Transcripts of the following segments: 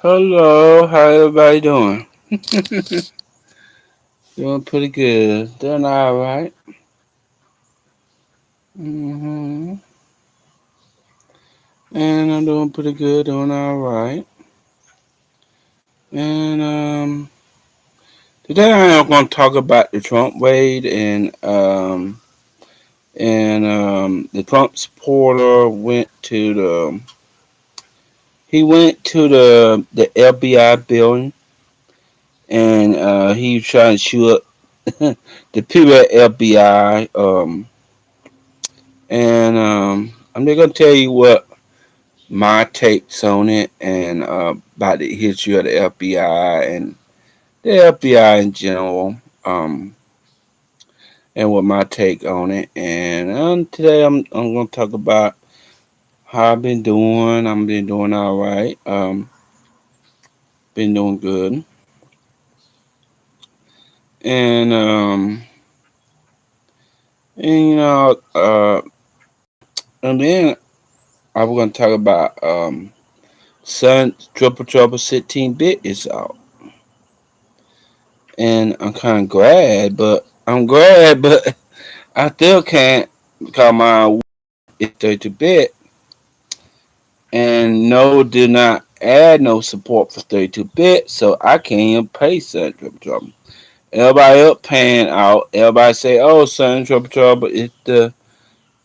Hello, how everybody doing? Doing pretty good. Doing all right. Mm-hmm. And I'm doing pretty good. Doing all right. And today I am going to talk about the Trump raid and the Trump supporter went to the FBI building and he was trying to shoot up the people at FBI. And I'm just gonna tell you what my takes on it and about the history of the FBI and the FBI in general, and what my take on it. And today I'm gonna talk about how I've been doing. I've been doing all right. Been doing good. And and you know and then I was gonna talk about Sun Triple Trouble 16-bit is out. And I'm glad, but I still can't because my is 32-bit, and no, do not add no support for 32-bit, so I can't even pay Sun Triple Trouble. Everybody else paying out. Everybody say, "Oh, Sun Triple Trouble,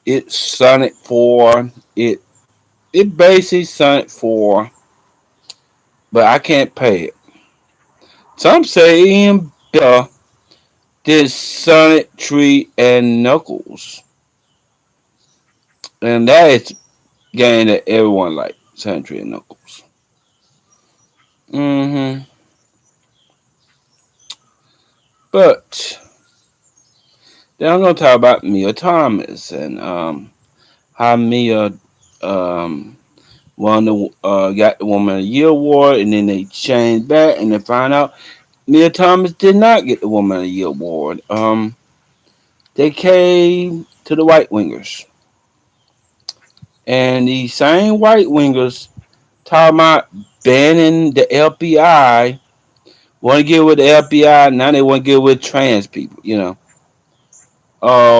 it's Sonic 4. It basically Sonic 4, but I can't pay it." Some say even better than Sonic 3 and Knuckles, and that is game that everyone like Sonic 3 and Knuckles. Mm-hmm. But then I'm gonna talk about Mia Thomas and how Mia um got the Woman of the Year award, and then they changed back and they found out Mia Thomas did not get the Woman of the Year award. They came to the White Wingers, and the same White Wingers talking about banning the FBI. Want to get with the FBI now? They want to get with trans people.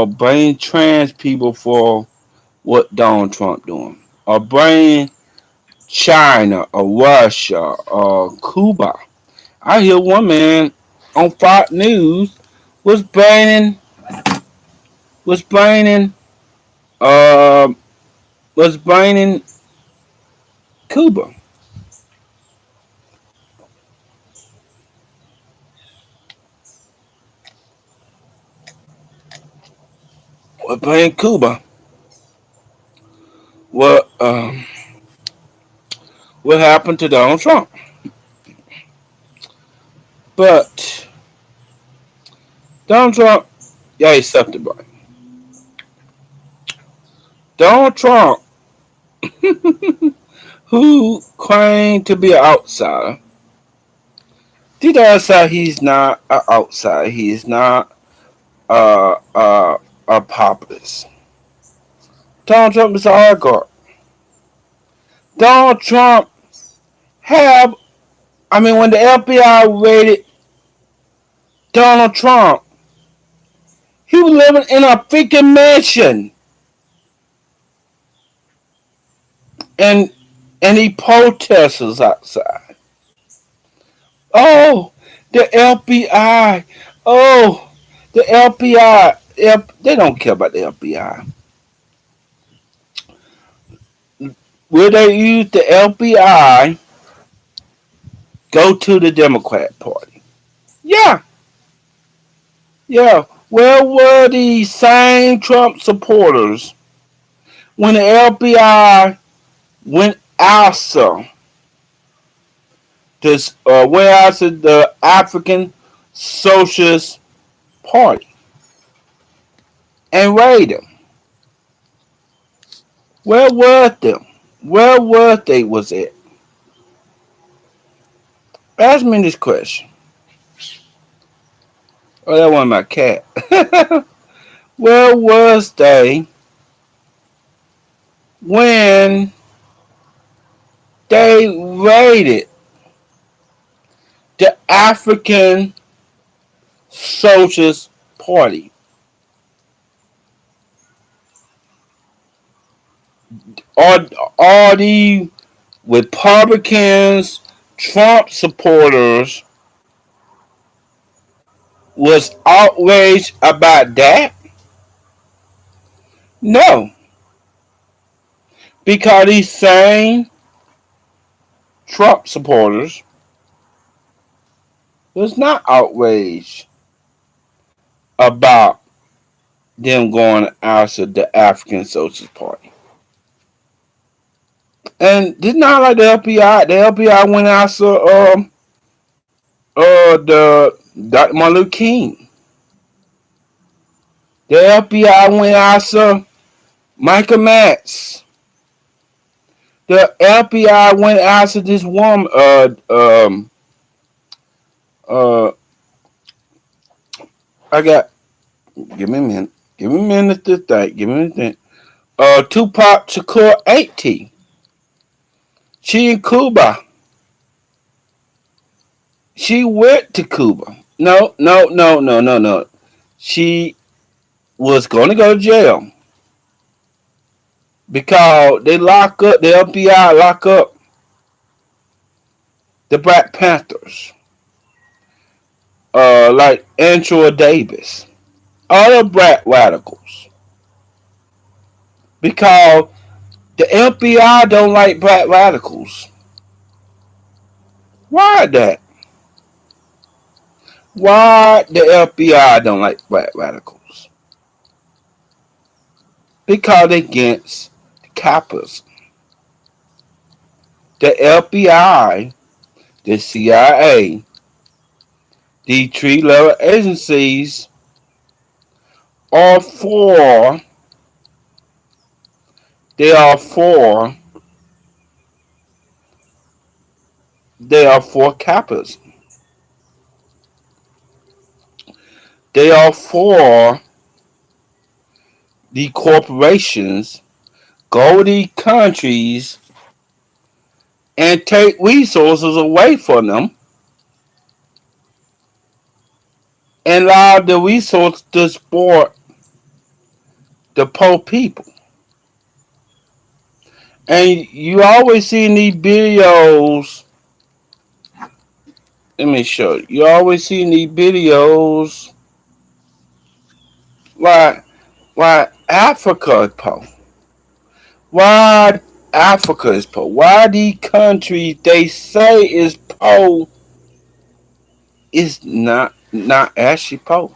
Blame trans people for what Donald Trump doing, or blame China or Russia or Cuba. I hear one man on Fox News was blaming was blaming uh, was blaming Cuba. Was blaming Cuba. What what happened to Donald Trump? But Donald Trump, yeah, he's something right. Donald Trump, who claimed to be an outsider, did outside. He's not an outsider. He is not uh, uh, a populist. Donald Trump is an oligarch. Donald Trump have, I mean, when the FBI raided Donald Trump, he was living in a freaking mansion, and he protesters outside. Oh, the FBI. Oh, the FBI. They don't care about the FBI. Will they use the FBI? Go to the Democrat Party. Yeah, yeah. Where were the same Trump supporters when the FBI went after this? Went after the African Socialist Party and raided them. Where were them? Where were they? Was it? Ask me this question. Oh, that one my cat. Where was they when they raided? The African Socialist Party. All, all the Republicans, Trump supporters was outraged about that? No, because these same Trump supporters was not outraged about them going after the African Socialist Party. And did not like the FBI. The FBI went after the Dr. Martin Luther King. The FBI went after Michael Matz. The FBI went after this woman. Uh. I got. Give me a minute. Give me a minute to think. Give me a minute. Tupac Shakur 80. She in Cuba. She went to Cuba. No, no, no, no, no, no. She was going to go to jail because they lock up, the FBI lock up the Black Panthers, like Andrew Davis, all the black radicals, because the FBI don't like black radicals. Why that? Why the FBI don't like black radicals? Because they against the capitalism. The FBI, the CIA, the three level agencies are for they are for they are for capitalism. They are for the corporations go to the countries and take resources away from them and allow the resources to support the poor people. And you always see in these videos, let me show you. You always see in these videos why Africa is poor. Why Africa is poor. Why the country they say is poor is not actually poor.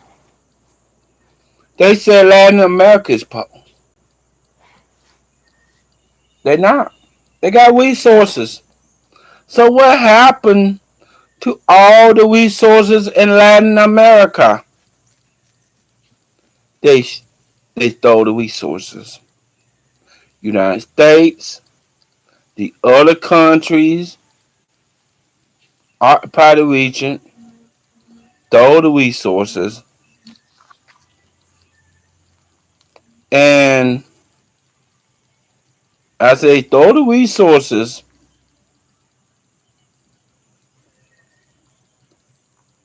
They say Latin America is poor. They're not. They got resources. So what happened to all the resources in Latin America? They they stole the resources. United States, the other countries, occupy the region, stole the resources, and as they stole the resources,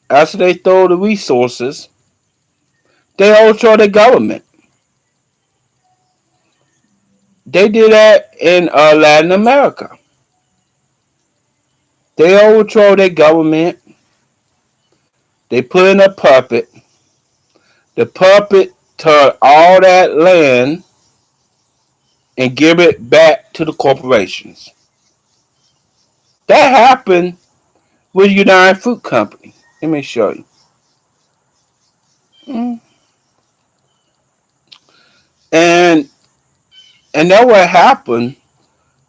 after they stole the resources, they overthrow the government. They did that in Latin America. They overthrow their government. They put in a puppet. The puppet took all that land and give it back to the corporations. That happened with United Fruit Company. Let me show you. Mm. And that what happened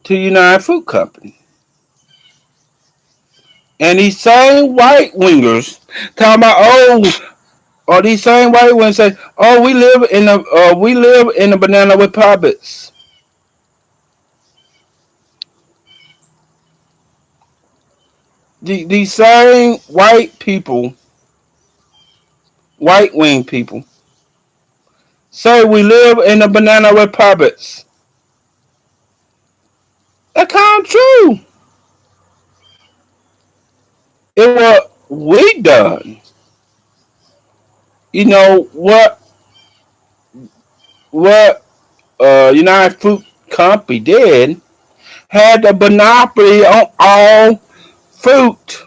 to United Fruit Company. And these same white wingers talking about, or these same white wingers say, oh, we live in the banana with puppets. These same white people, white wing people, say we live in a banana with puppets. That's kind of true. we done. You know what United Fruit Company did? Had the monopoly on all fruit.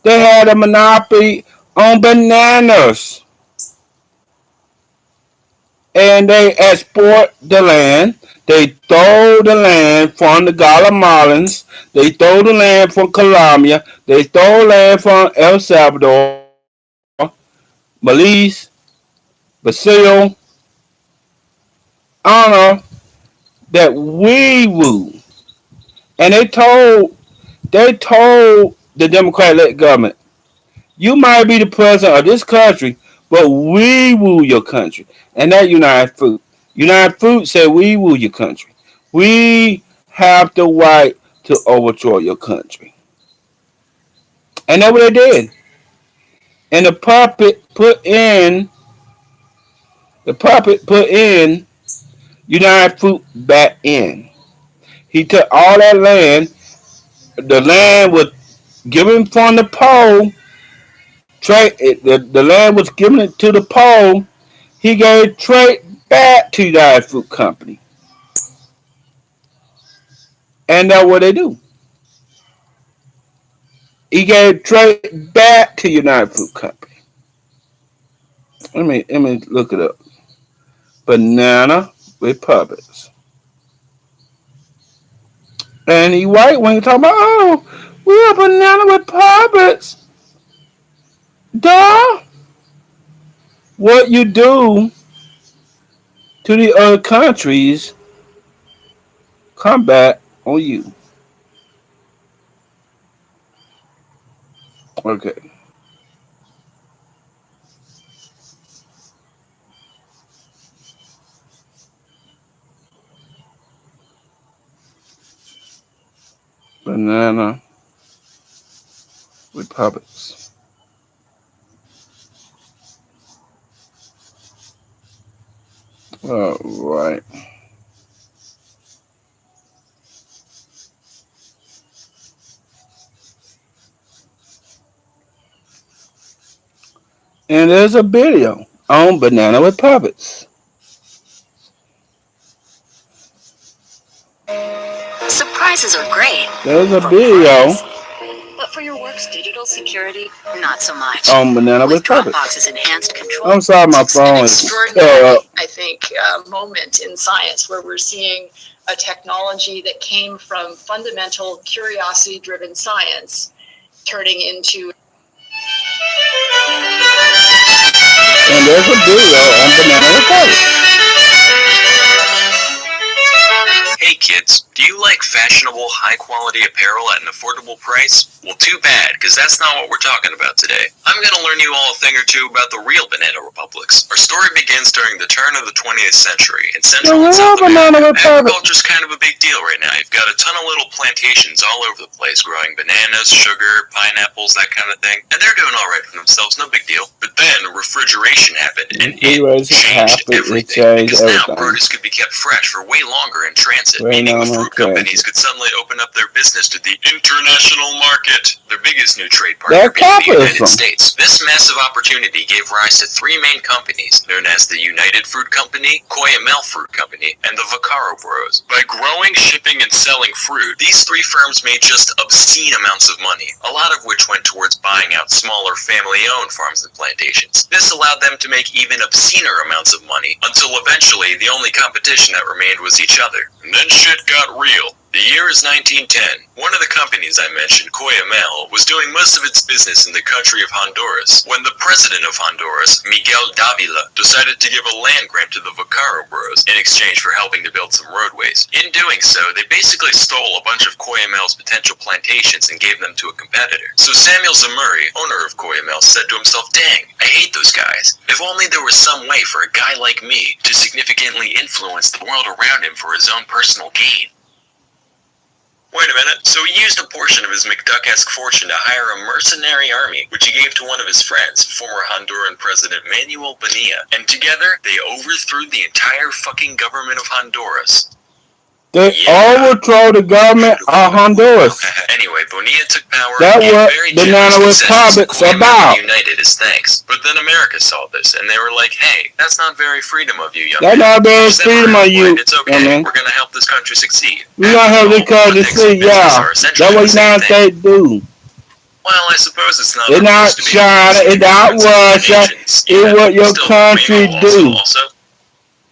They had a monopoly on bananas. And they export the land. They stole the land from the Guatemalans. They stole the land from Colombia. They stole land from El Salvador, Belize, Brazil, honor that we woo. And they told the Democratic government, you might be the president of this country, but we rule your country. And that United Fruit. United Fruit said we rule your country. We have the right to overthrow your country. And that's what they did. And the puppet put in United Fruit back in. He took all that land. The land was given from the pole. The land was given to the pole. He gave trade back to United Fruit Company. And that's what they do. He gave trade back to United Fruit Company. Let me look it up. Banana with puppets. And he white when he talk about, oh, we're a banana with puppets. Duh. What you do to the other countries come back on you. Okay. Banana with puppets. All right. And there's a video on banana with puppets. Surprises are great. There's a video But for your work's digital security, not so much. on banana with puppets. Dropbox's enhanced control. I'm sorry, my phone is extraordinary, I think, moment in science where we're seeing a technology that came from fundamental curiosity-driven science turning into. And there's a video on banana with puppets. Hey kids, do you like fashionable, high-quality apparel at an affordable price? Well, too bad, because that's not what we're talking about today. I'm going to learn you all a thing or two about the real banana republics. Our story begins during the turn of the 20th century in Central and South America. Agriculture's kind of a big deal right now. You've got a ton of little plantations all over the place growing bananas, sugar, pineapples, that kind of thing. And they're doing all right for themselves, no big deal. But then refrigeration happened, and it changed everything. Because now produce could be kept fresh for way longer in transit, meaning the fruit companies could suddenly open up their business to the international market. Their biggest new trade partner being the United States. This massive opportunity gave rise to three main companies, known as the United Fruit Company, Coyamel Fruit Company, and the Vaccaro Bros. By growing, shipping, and selling fruit, these three firms made just obscene amounts of money, a lot of which went towards buying out smaller family-owned farms and plantations. This allowed them to make even obscener amounts of money, until eventually the only competition that remained was each other. And then shit got real. The year is 1910. One of the companies I mentioned, Coyamel, was doing most of its business in the country of Honduras when the president of Honduras, Miguel Davila, decided to give a land grant to the Vaccaro Bros in exchange for helping to build some roadways. In doing so, they basically stole a bunch of Coyamel's potential plantations and gave them to a competitor. So Samuel Zamuri, owner of Coyamel, said to himself, dang, I hate those guys. If only there was some way for a guy like me to significantly influence the world around him for his own personal gain. Wait a minute, so he used a portion of his McDuck-esque fortune to hire a mercenary army, which he gave to one of his friends, former Honduran President Manuel Bonilla, and together, they overthrew the entire fucking government of Honduras. They overthrew the government of Honduras. Anyway, Bonilla took power That's and gave what very banana generous concessions republics to about. United as thanks. But then America saw this, and they were like, hey, that's not very freedom of you, young That's man. not very Just freedom of you, It's okay. young man. We're going to help this country succeed. We gonna help this country succeed, yeah. That's what the United States do. Well, I suppose it's not. It's not China, it's not Russia. It's what your country do. Also,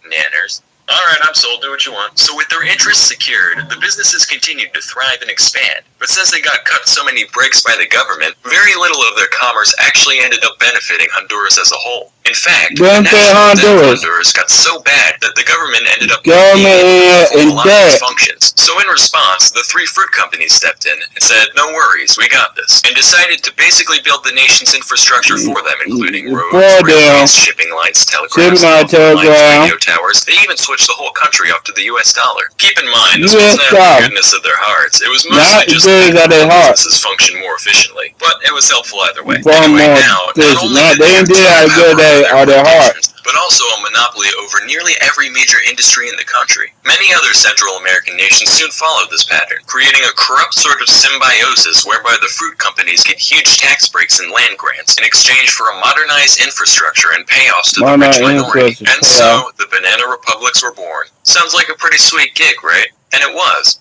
nanners. Alright, I'm sold, do what you want. So with their interests secured, the businesses continued to thrive and expand. But since they got cut so many breaks by the government, very little of their commerce actually ended up benefiting Honduras as a whole. In fact, the national debt of Honduras got so bad that the government ended up performing a lot of its functions. So in response, the three fruit companies stepped in and said, no worries, we got this, and decided to basically build the nation's infrastructure for them, including roads, railways, shipping lines, telegraphs, radio towers. They even switched the whole country off to the US dollar. Keep in mind, this was not the goodness of their hearts. It was mostly just making the businesses function more efficiently. But it was helpful either way. Anyway, now, not only did they have their hearts, but also a monopoly over nearly every major industry in the country. Many other Central American nations soon followed this pattern, creating a corrupt sort of symbiosis whereby the fruit companies get huge tax breaks and land grants in exchange for a modernized infrastructure and payoffs to the rich minority. And so, the banana republics were born. Sounds like a pretty sweet gig, right? And it was.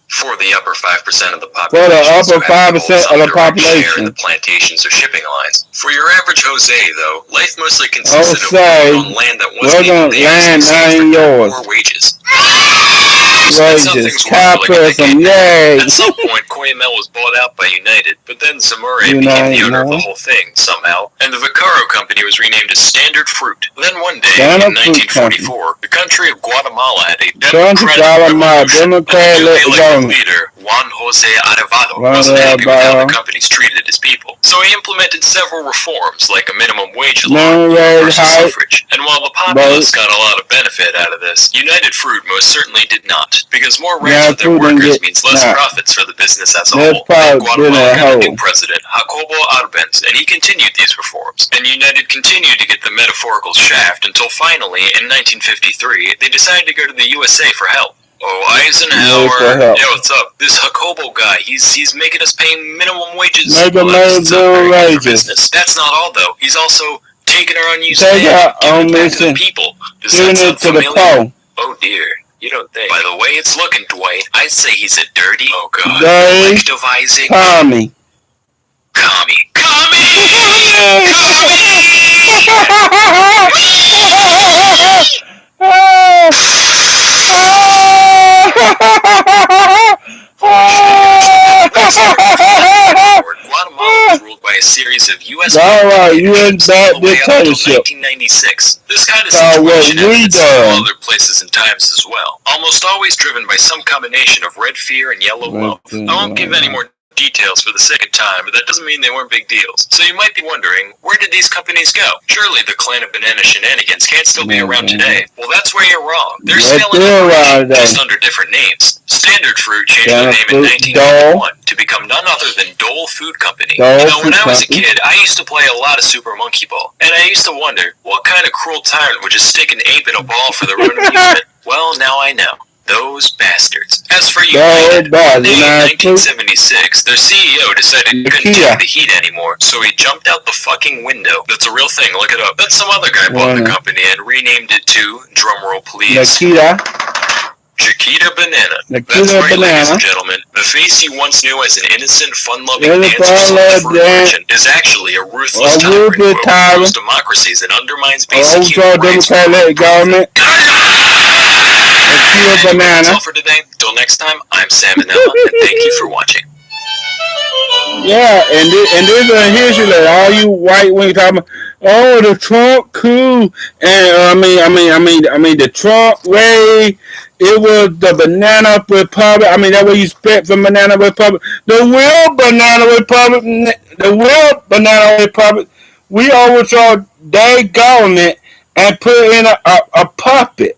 For the upper 5% of the population. For the upper 5% of the population. The plantations or shipping lines. For your average Jose, though, life mostly consisted of on land that wasn't even theirs, for wages. Capitalism, yay! At some point, Coyamel was bought out by United, but then Zamora became the owner of the whole thing, somehow, and the Vaccaro Company was renamed as Standard Fruit. Then one day, in 1944, the country of Guatemala had a democratic leader, Juan Jose Arevalo, wasn't happy with how the companies treated his people. So he implemented several reforms, like a minimum wage law, universal suffrage. And while the populace got a lot of benefit out of this, United Fruit most certainly did not, because more rents for their workers means less profits for the business as a whole. And Guatemala got a new president, Jacobo Arbenz, and he continued these reforms. And United continued to get the metaphorical shaft until finally, in 1953, they decided to go to the USA for help. Oh, Eisenhower. Yo, what's up? This Jacobo guy, he's making us pay minimum wages. Business. That's not all, though. He's also taking our unused land and giving it back to the people. Does that sound familiar? Oh, dear. You don't think. By the way it's looking, Dwight, I'd say he's a dirty, collectivizing... Commie! Guatemala was ruled by a series of U.S. dictatorship. 1996. This kind of situation happened in several other places and times as well. Almost always driven by some combination of red fear and yellow love. I won't give any more details for the sake of time, but that doesn't mean they weren't big deals. So you might be wondering, where did these companies go? Surely the Clan of Banana Shenanigans can't still be around today. Well, that's where you're wrong. They're still in operation, just under different names. Standard Fruit changed their name in 1991 to become none other than Dole Food Company. You know, when I was a kid, I used to play a lot of Super Monkey Ball, and I used to wonder, what kind of cruel tyrant would just stick an ape in a ball for their own amusement? Well, now I know. Those bastards. As for United, in 1976, their CEO decided he couldn't take the heat anymore, so he jumped out the fucking window. That's a real thing, look it up. Then some other guy bought the company and renamed it to, drumroll please, Chiquita Banana. That's right, ladies and gentlemen. The face you once knew as an innocent, fun-loving dancer is actually a ruthless tyrant who overthrows democracies and undermines basic human rights. That's all for today. Till next time, I'm Salmonella, and thank you for watching. Yeah, and there's a history that all you white women talking about, oh, the Trump coup, and the Trump way, it was the Banana Republic. I mean, that's what you expect from Banana Republic. The real Banana Republic, we overthrow their government and put in a puppet.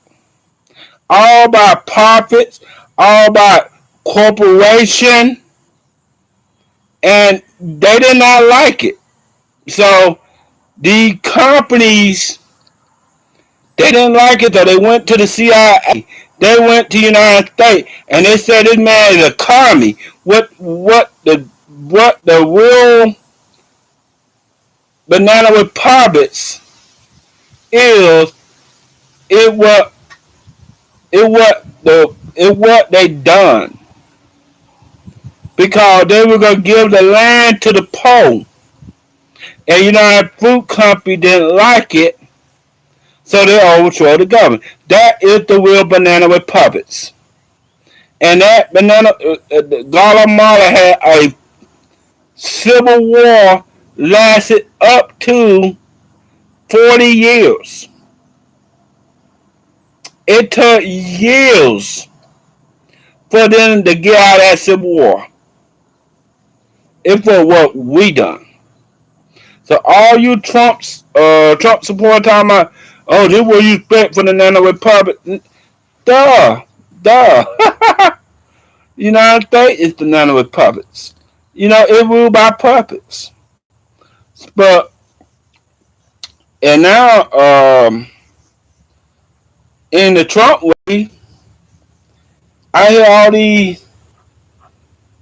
All about profits, all about corporation, and they did not like it. So the companies, they didn't like it, so they went to the CIA. They went to the United States, and they said this man is a commie. What the what the real banana with puppets is, it what it what they done, because they were gonna give the land to the poor, and that fruit company didn't like it, so they overthrew the government. That is the real banana with puppets. And that banana, Guatemala had a civil war lasted up to 40 years. It took years for them to get out of that civil war. It for what we done. So all you Trump supporters talking about, oh, this is what you expect from the Nano Republic. Duh. Duh. United States is the Nano Republics. It ruled by puppets. But and now in the Trump way, I hear all these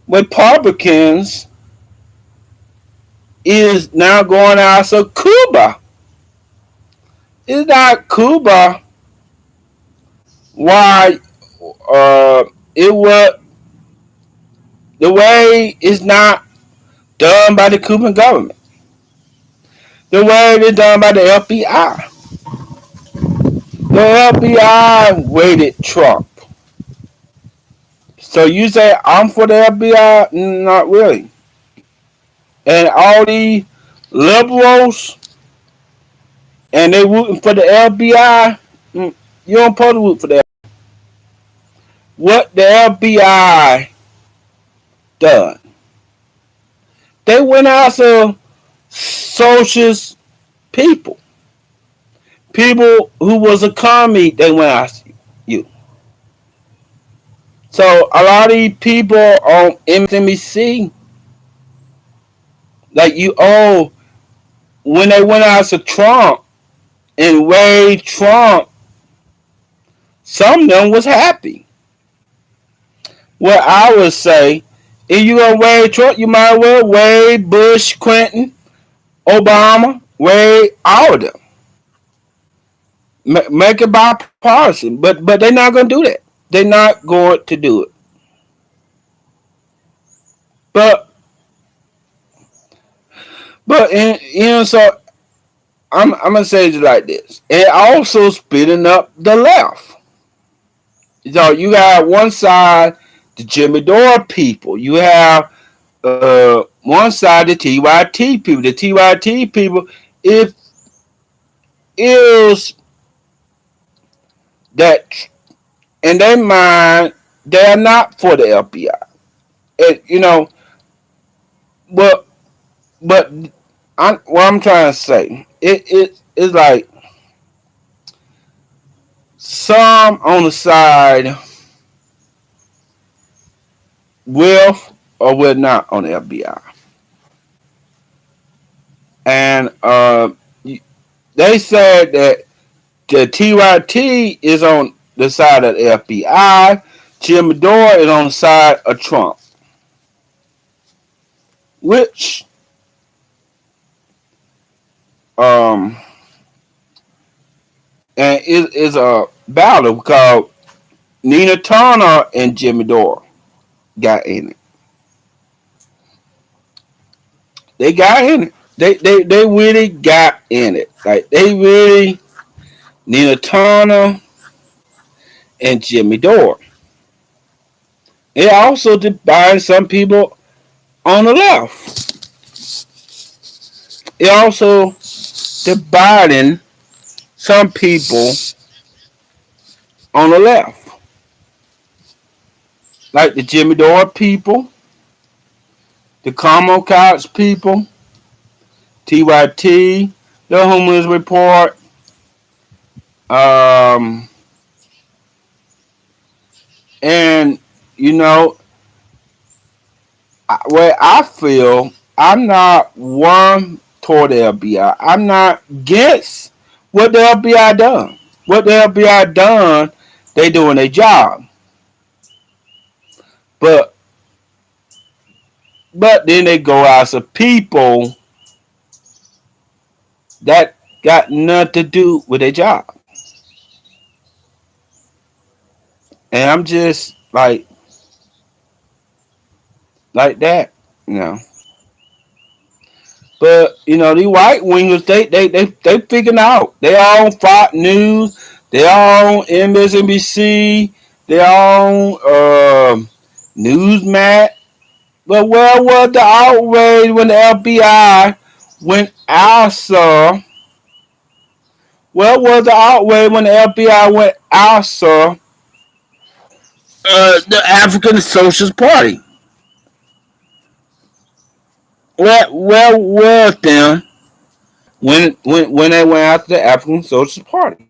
Republicans is now going out of Cuba. It's not Cuba why it was the way it's not done by the Cuban government. The way it's done by the FBI. The FBI raided Trump. So you say I'm for the FBI? Not really. And all these liberals and they rooting for the FBI. You don't supposed to root for that. What the FBI done? They went after socialist people. People who was a commie, they went after you. So a lot of these people on MSNBC, like when they went after Trump and Ray Trump, some of them was happy. What I would say, if you gonna Ray Trump, you might well Ray Bush, Clinton, Obama, Ray all of them. Make it bipartisan, but they're not gonna do that. They're not going to do it. But so I'm gonna say it like this. It also speeding up the left. So you have one side the Jimmy Dore people. You have one side the TYT people. The TYT people is that in their mind they are not for the FBI. And, but what I'm trying to say, it's like some on the side with or will not on the FBI. And they said that the TYT is on the side of the FBI. Jim Dore is on the side of Trump. Which and it is a battle because Nina Turner and Jimmy Dore got in it. They got in it. They really got in it. Like they really Nina Turner and Jimmy Dore. It also divided some people on the left. It also dividing some people on the left. Like the Jimmy Dore people, the Common Couch people, TYT, the Homeless Report, and where I feel I'm not one toward the FBI. I'm not against what the FBI done. What the FBI done, they doing their job. But But then they go after people that got nothing to do with their job. And I'm just like that, you know. But you know, these white wingers, they figuring out. They all on Fox News, they all on MSNBC, they all on Newsmat. But where was the outrage when the FBI went after? Where was the outrage when the FBI went after the African Socialist Party? Where was them when they went after the African Socialist Party?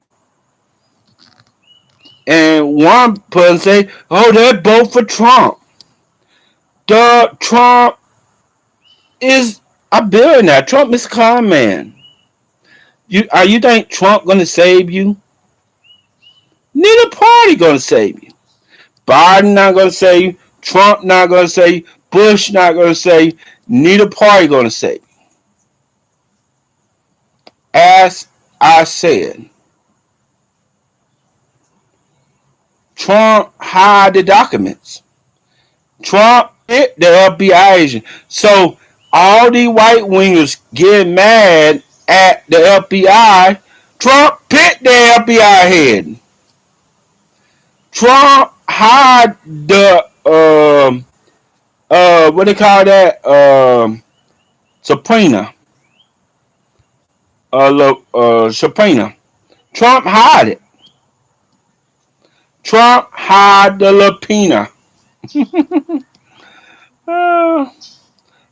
And one person say, "Oh, they're both for Trump." Trump is a billionaire. Trump is a con man. You think Trump gonna save you? Neither party gonna save you. Biden not gonna save you. Trump not gonna save you. Bush not gonna save you. Neither party gonna save you. As I said, Trump hid the documents. Trump hit the FBI agent. So all these white wingers get mad at the FBI. Trump hit the FBI head. Trump hide the what they call that subpoena subpoena. Trump hide it. Trump hide the lapina. Uh,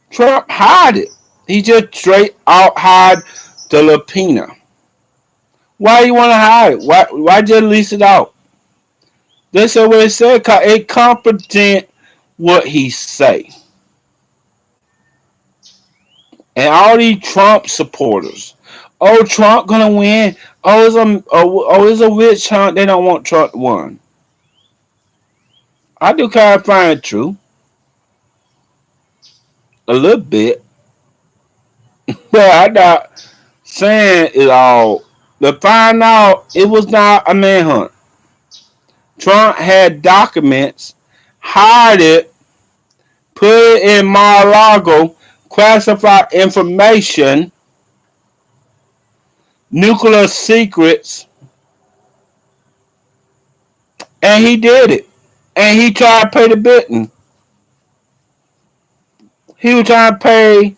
Trump hide it. He just straight out hide the lapina. Why you want to hide it? Why just lease it out? That's what it said. It competent what he say. And all these Trump supporters. Oh, Trump gonna win. It's a witch hunt. They don't want Trump to win. I do kind of find it true. A little bit. But I'm not saying it all. To find out it was not a manhunt. Trump had documents, hide it, put it in Mar-a-Lago, classified information, nuclear secrets, and he did it. And he tried to pay the bidding. He was trying to pay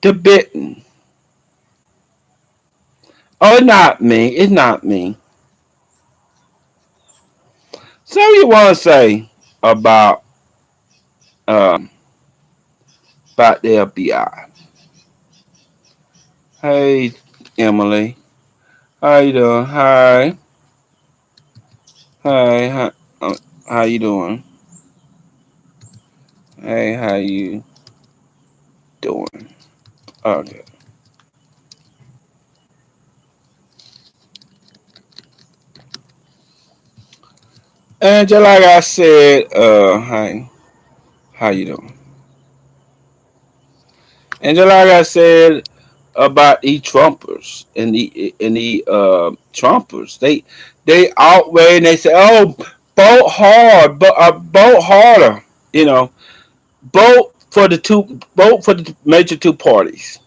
the bidding. Oh, it's not me. It's not me. So you want to say about about the FBI? Hey, Emily. How you doing? Hi. Hi. How you doing? Hey, how you doing? Okay. And just like I said, hi. How you doing? And just like I said about the Trumpers and the Trumpers, they outweigh and they say, oh, vote hard, but vote harder. You know, vote for the major two parties.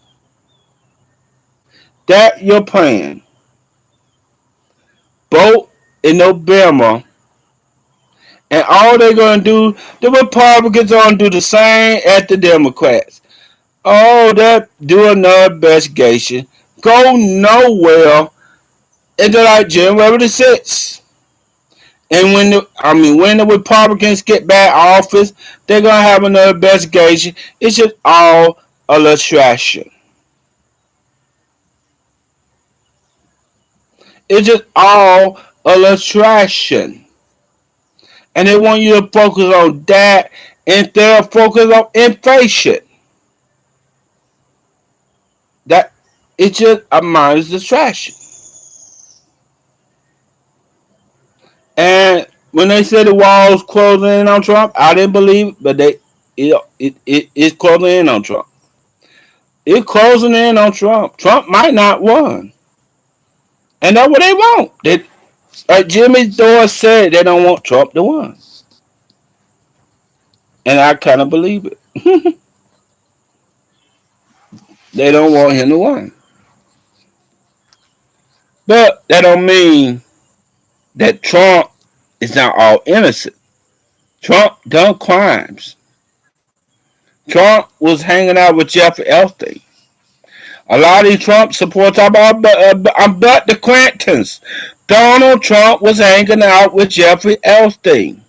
That your plan. Vote in November, and all they're gonna do, the Republicans are gonna do the same as the Democrats. Oh, that do another investigation. Go nowhere until like January the 6th. And when the Republicans get back office, they're gonna have another investigation. It's just all a distraction. It's just all a distraction. And they want you to focus on that instead of focus on inflation. That it's just a mindless distraction. And when they said the walls closing in on Trump, I didn't believe it, but It's closing in on Trump. It's closing in on Trump. Trump might not win, and that's what they want. Jimmy Dore said they don't want Trump to win, and I kind of believe it. They don't want him to win, but that don't mean that Trump is not all innocent. Trump done crimes. Trump was hanging out with Jeffrey Epstein. A lot of these Trump supporters are about the Clintons. Donald Trump was hanging out with Jeffrey Epstein.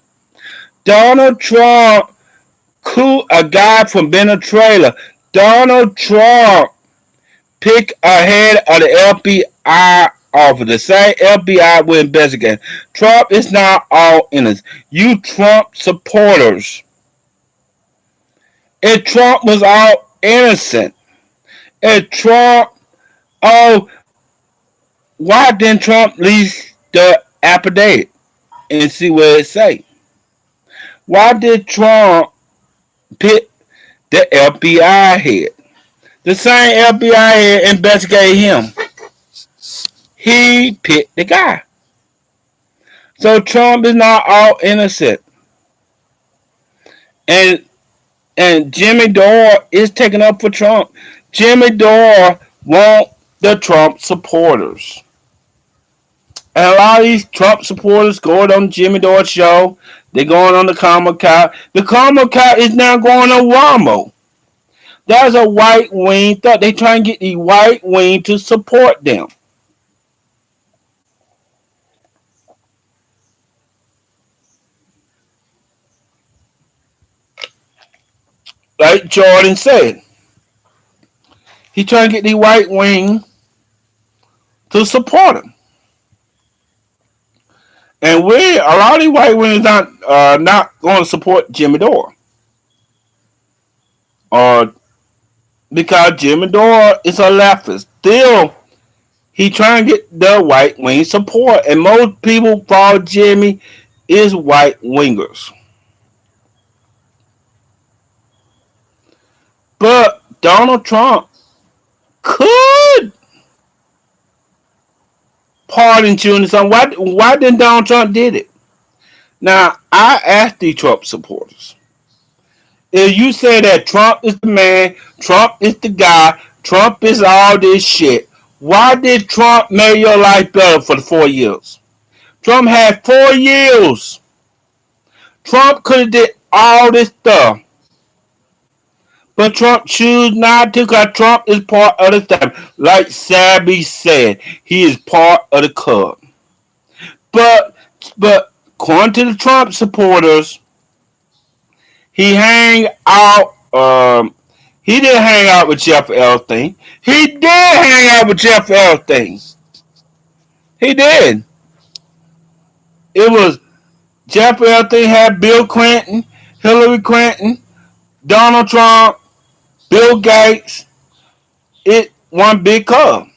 Donald Trump, a guy from Venezuela. Donald Trump picked ahead of the FBI officer. The same FBI will investigate. Trump is not all innocent. You Trump supporters. If Trump was all innocent, if Trump, oh, why didn't Trump release the affidavit and see what it say? Why did Trump pick the FBI head? The same FBI head investigated him. He picked the guy. So Trump is not all innocent. And Jimmy Dore is taking up for Trump. Jimmy Dore want the Trump supporters. And a lot of these Trump supporters going on Jimmy Dore's show. They're going on the Karma Cow. The Karma Cow is now going on Wamo. There's a white wing thought. They trying to get the white wing to support them. Like Jordan said, he trying to get the white wing to support him. And a lot of these white wings not going to support Jimmy Dore. Because Jimmy Dore is a leftist. Still, he trying to get the white wing support. And most people follow Jimmy is white wingers. But Donald Trump could pardon Junior son. Why didn't Donald Trump did it? Now, I asked the Trump supporters. If you say that Trump is the man, Trump is the guy, Trump is all this shit, why did Trump make your life better for the 4 years? Trump had 4 years. Trump could have did all this stuff. But Trump choose not to because Trump is part of the staff. Like Sabby said, he is part of the club. But according to the Trump supporters, he hang out. He didn't hang out with Jeff Epstein. He did hang out with Jeff Epstein. He did. It was Jeff Epstein had Bill Clinton, Hillary Clinton, Donald Trump, Bill Gates. It one big club.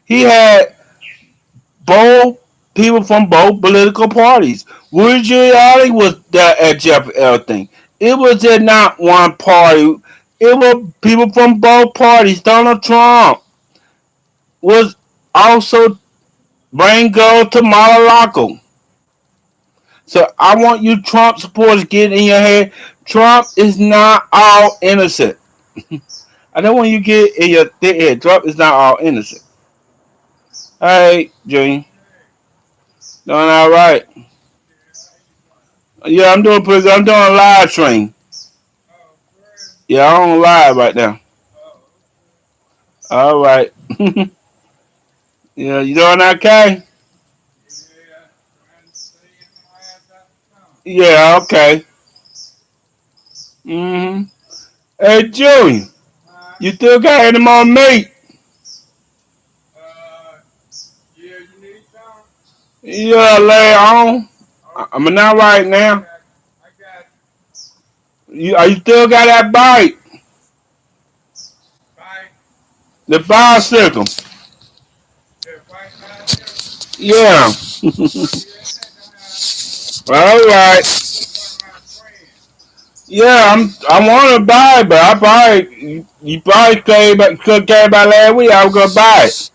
He had both people from both political parties. Rudy Giuliani was there at Jeff Epstein. It was just not one party. It was people from both parties. Donald Trump was also bring girls to Mar-a-Lago. So I want you Trump supporters to get in your head. Trump is not all innocent. I don't want you to get in your head. Trump is not all innocent. Hey, Junior. Doing all right. Yeah, I'm doing pretty good. I'm doing a live stream. Yeah, I'm on live right now. All right. Yeah, you doing okay? Yeah, okay. Mm-hmm. Hey, Junior, you still got any more meat? Yeah, lay on. I'm not right now. You still got that bite? The bicycle. Yeah. All right. Yeah, I want to buy it, but I probably you probably could came by last week. I was gonna buy it.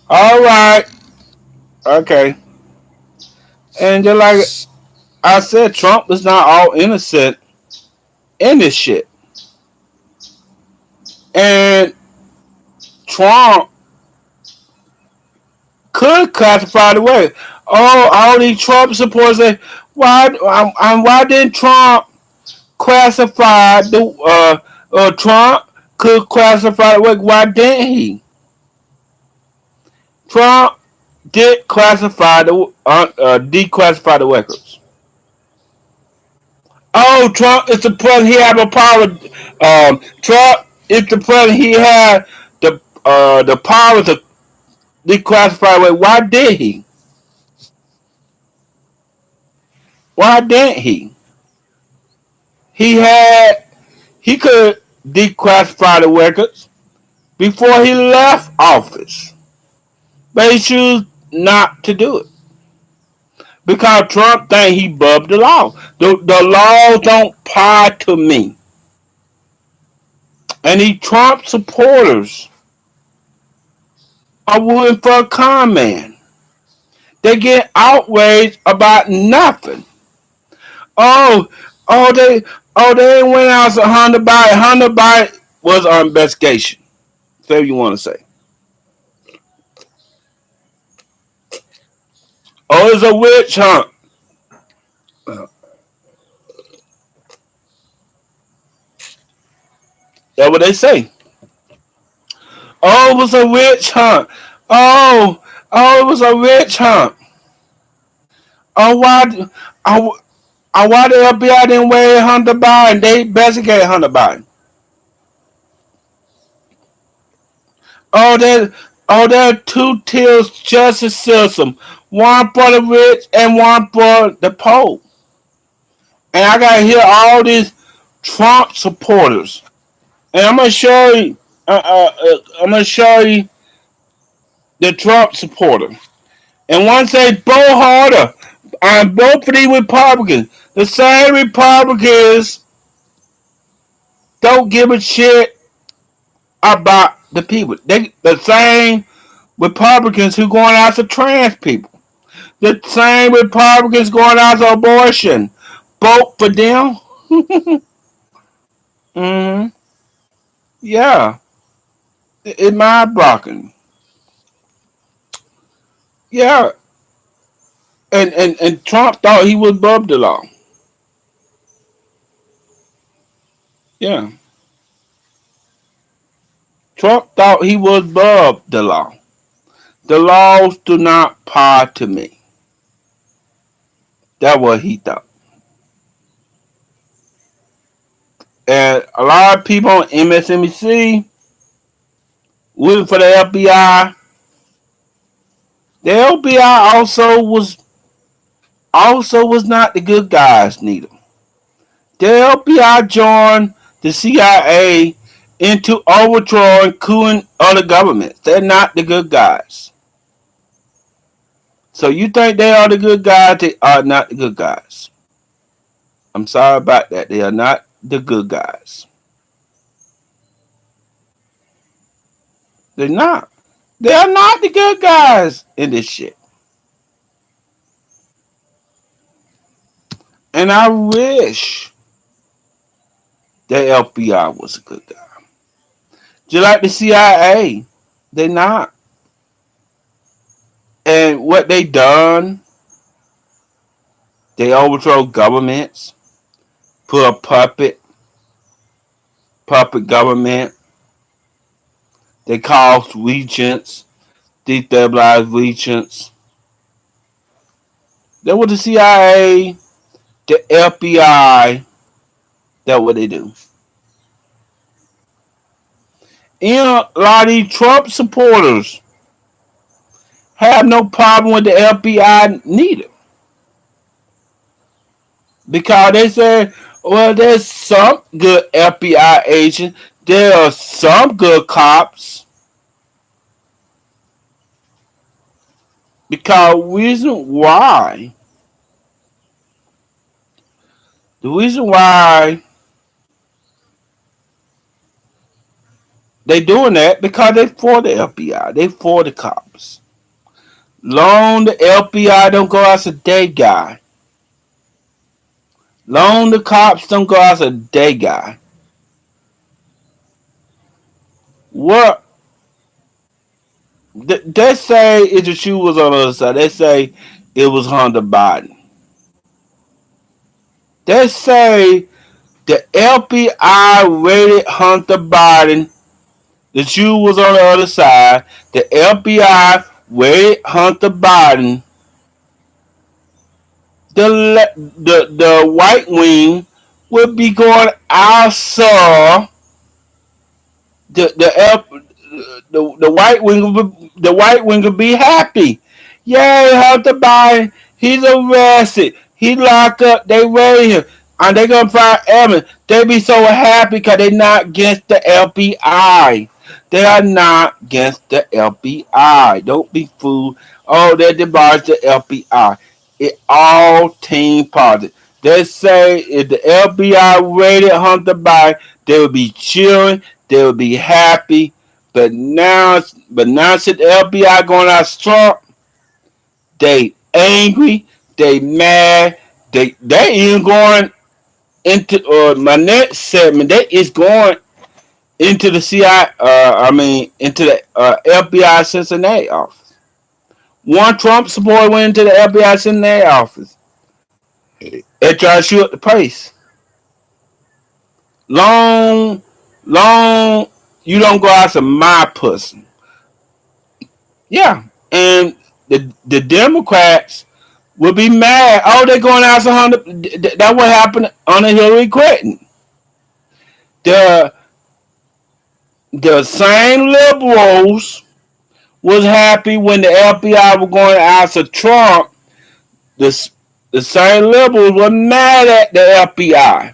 All right, okay. And just like I said, Trump is not all innocent in this shit. And Trump could classify the way. Oh, all these Trump supporters say, why didn't Trump classify the Trump could classify the way? Why didn't he? Trump did classify the declassify the records. Oh, Trump is the president. He have a power. Trump is the president. He had the power to declassify it. Why did he? Why didn't he? He had he could declassify the records before he left office, but he chose not to do it because Trump think he above the law. The laws don't apply to me. And these Trump supporters are rooting for a con man. They get outraged about nothing. Oh, oh, they went out to Hunter Biden. Hunter Biden was on investigation. Whatever you want to say. Oh, it's a witch hunt. That's what they say. Oh, it was a witch hunt. Oh, it was a witch hunt. Oh, oh, why the FBI didn't weigh Hunter Biden? They investigated Hunter Biden. Oh, there are two tiers justice system. One for the rich and one for the poor. And I gotta hear all these Trump supporters. And I'm gonna show you. I'm gonna show you the Trump supporter. And one say Bo Harder. I'm both of these Republicans. The same Republicans don't give a shit about the people. The same Republicans who going after trans people. The same Republicans going after abortion. Vote for them. Mm-hmm. Yeah. It's mind blocking. Yeah. And Trump thought he was above the law. Yeah. Trump thought he was above the law. The laws do not apply to me. That's what he thought. And a lot of people on MSNBC working for the FBI. The FBI also was not the good guys neither. The FBI joined the CIA into overthrowing coup other governments. They're not the good guys. So you think they are the good guys? They are not the good guys. I'm sorry about that. They are not the good guys. They're not. They are not the good guys in this shit. And I wish the FBI was a good guy. Just like the CIA. They're not. And what they done, they overthrow governments, put a puppet government. They cause regents, destabilize regents. That what the CIA, the FBI, that what they do. And a lot of these Trump supporters have no problem with the FBI neither. Because they say, well, there's some good FBI agents, there are some good cops. Because reason why The reason why they doing that because they for the FBI. They for the cops. Long the FBI don't go as a day guy. Long the cops don't go as a day guy. What they say if the shoe was on the other side, they say it was Hunter Biden. They say the FBI raided Hunter Biden. The shoe was on the other side. The FBI raided Hunter Biden. The white wing would be going outside the white wing would be happy. Yay, Hunter Biden, he's arrested. He locked up. They raid him. And they gonna find evidence. They be so happy because they not against the FBI. They are not against the FBI. Don't be fooled. Oh, they debarred the FBI. It all team politics. They say if the FBI raided Hunter Biden, they would be cheering. They would be happy. But now since the FBI going out Trump, they angry. They mad. They even going into my next segment. They is going into the into the FBI Cincinnati office. One Trump supporter went into the FBI Cincinnati office. They tried to shoot the place. Long, long, you don't go after my pussy. Yeah, and the Democrats will be mad. Oh, they're going after Hunter. That what happened under Hillary Clinton. The the same liberals was happy when the FBI was going after Trump. The, the same liberals were mad at the FBI.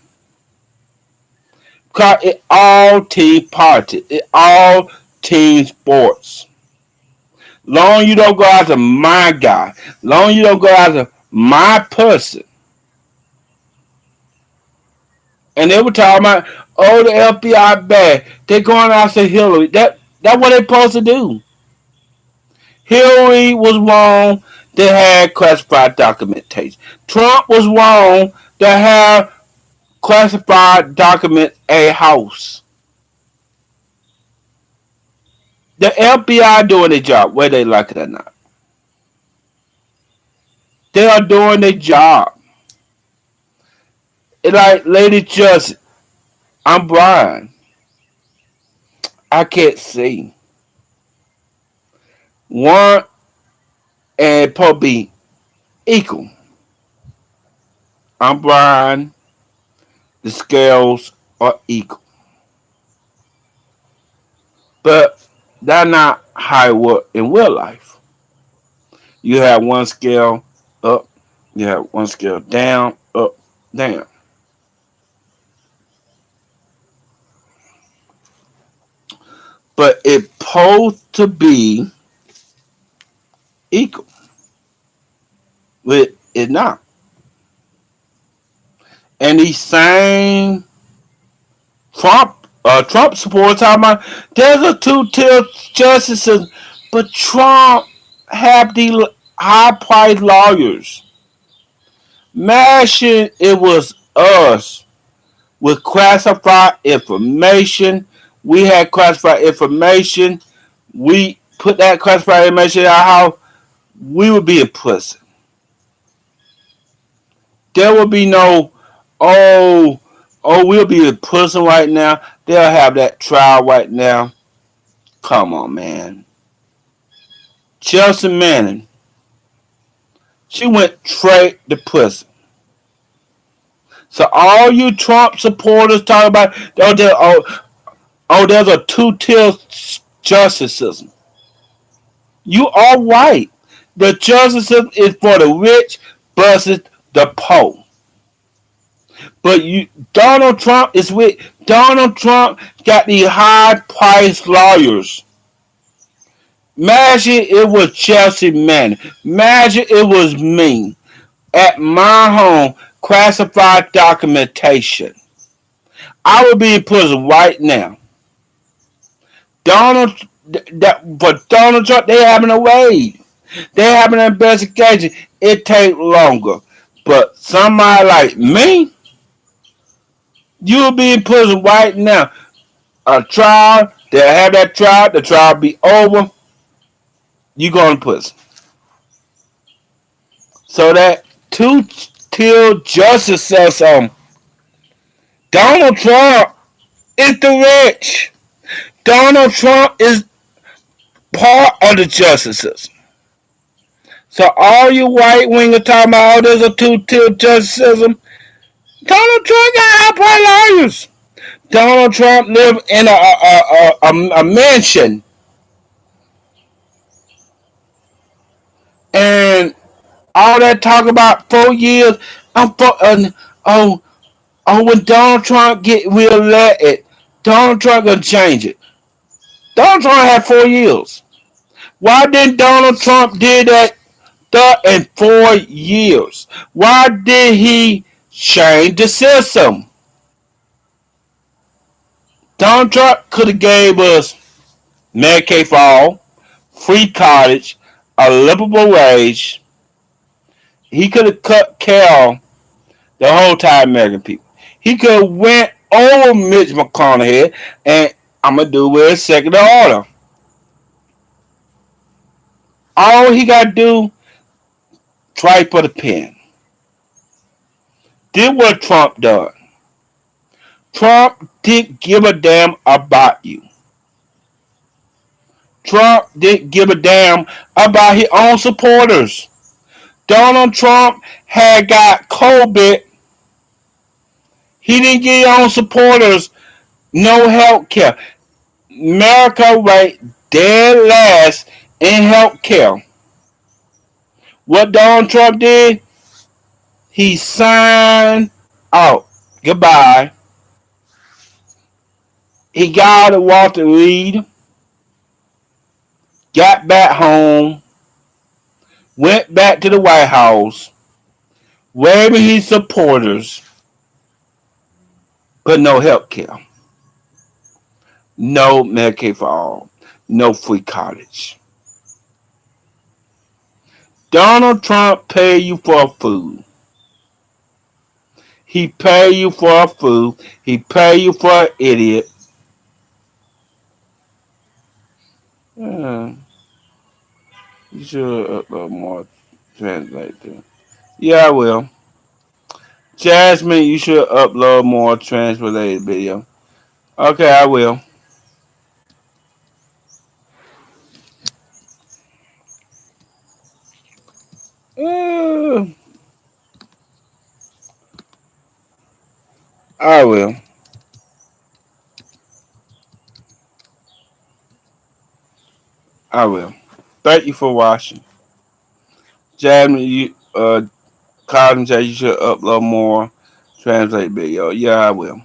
Because it all team politics. It all team sports. Long you don't go after my guy. Long you don't go after my person. And they were talking about, oh, the FBI bad. They're going after Hillary. That's what they're supposed to do. Hillary was wrong to have classified documentation. Trump was wrong to have classified documents at a house. The FBI doing their job, whether they like it or not. They are doing their job. It's like, Lady Justice, I'm blind. I can't see. One and probably equal. I'm blind. The scales are equal. But that's not how it works in real life. You have one scale up, you have one scale down, up, down. But it's supposed to be equal. But it's not. And these same Trump supporters talking about there's a two-tier justice system, but Trump have the high-priced lawyers. Imagine it was us with classified information. We had classified information. We put that classified information in our house. We would be in prison. There would be no, oh, we'll be in prison right now. They'll have that trial right now. Come on, man. Chelsea Manning, she went straight to prison. So all you Trump supporters talk about, there's a two-tier justice system. You are right. The justice system is for the rich versus the poor. But Donald Trump is with Donald Trump got these high-priced lawyers. Imagine it was Chelsea Manning. Imagine it was me. at my home classified documentation. I would be in prison right now. Donald, for Donald Trump, they having a raid. They having an investigation. It take longer. But somebody like me, you'll be in prison right now. A trial, they'll have that trial. The trial be over. You go in prison. So that two-tier justice says, Donald Trump is the rich. Donald Trump is part of the justices. So all you white wingers talking about, oh, there's a two-tier justice system. Donald Trump got outright lawyers. Donald Trump lived in a mansion, and all that talk about 4 years. I'm for, oh when Donald Trump get reelected, Donald Trump gonna change it. Donald Trump had 4 years. Why didn't Donald Trump do that in 4 years? Why did he change the system? Donald Trump could have gave us Medicaid for all, free college, a livable wage. He could have cut care the whole time American people. He could have went over Mitch McConaughey, and I'm gonna do with executive order. All he got to do, try for the pen. Did what Trump done. Trump didn't give a damn about you. Trump didn't give a damn about his own supporters. Donald Trump had got COVID. He didn't give his own supporters no health care. America ranked dead last in health care. What Donald Trump did, he signed out. Goodbye. He got to Walter Reed, got back home, went back to the White House, waving his supporters, but no health care. No Medicaid for all. No free college. Donald Trump pay you for food. He pay you for food. He pay you for an idiot. Yeah, you should upload more translator. Yeah, I will. Jasmine, you should upload more translated video. Okay, I will. Uh, I will. I will. Thank you for watching. Jasmine, you Colin said you should upload more translate video. Yeah, I will.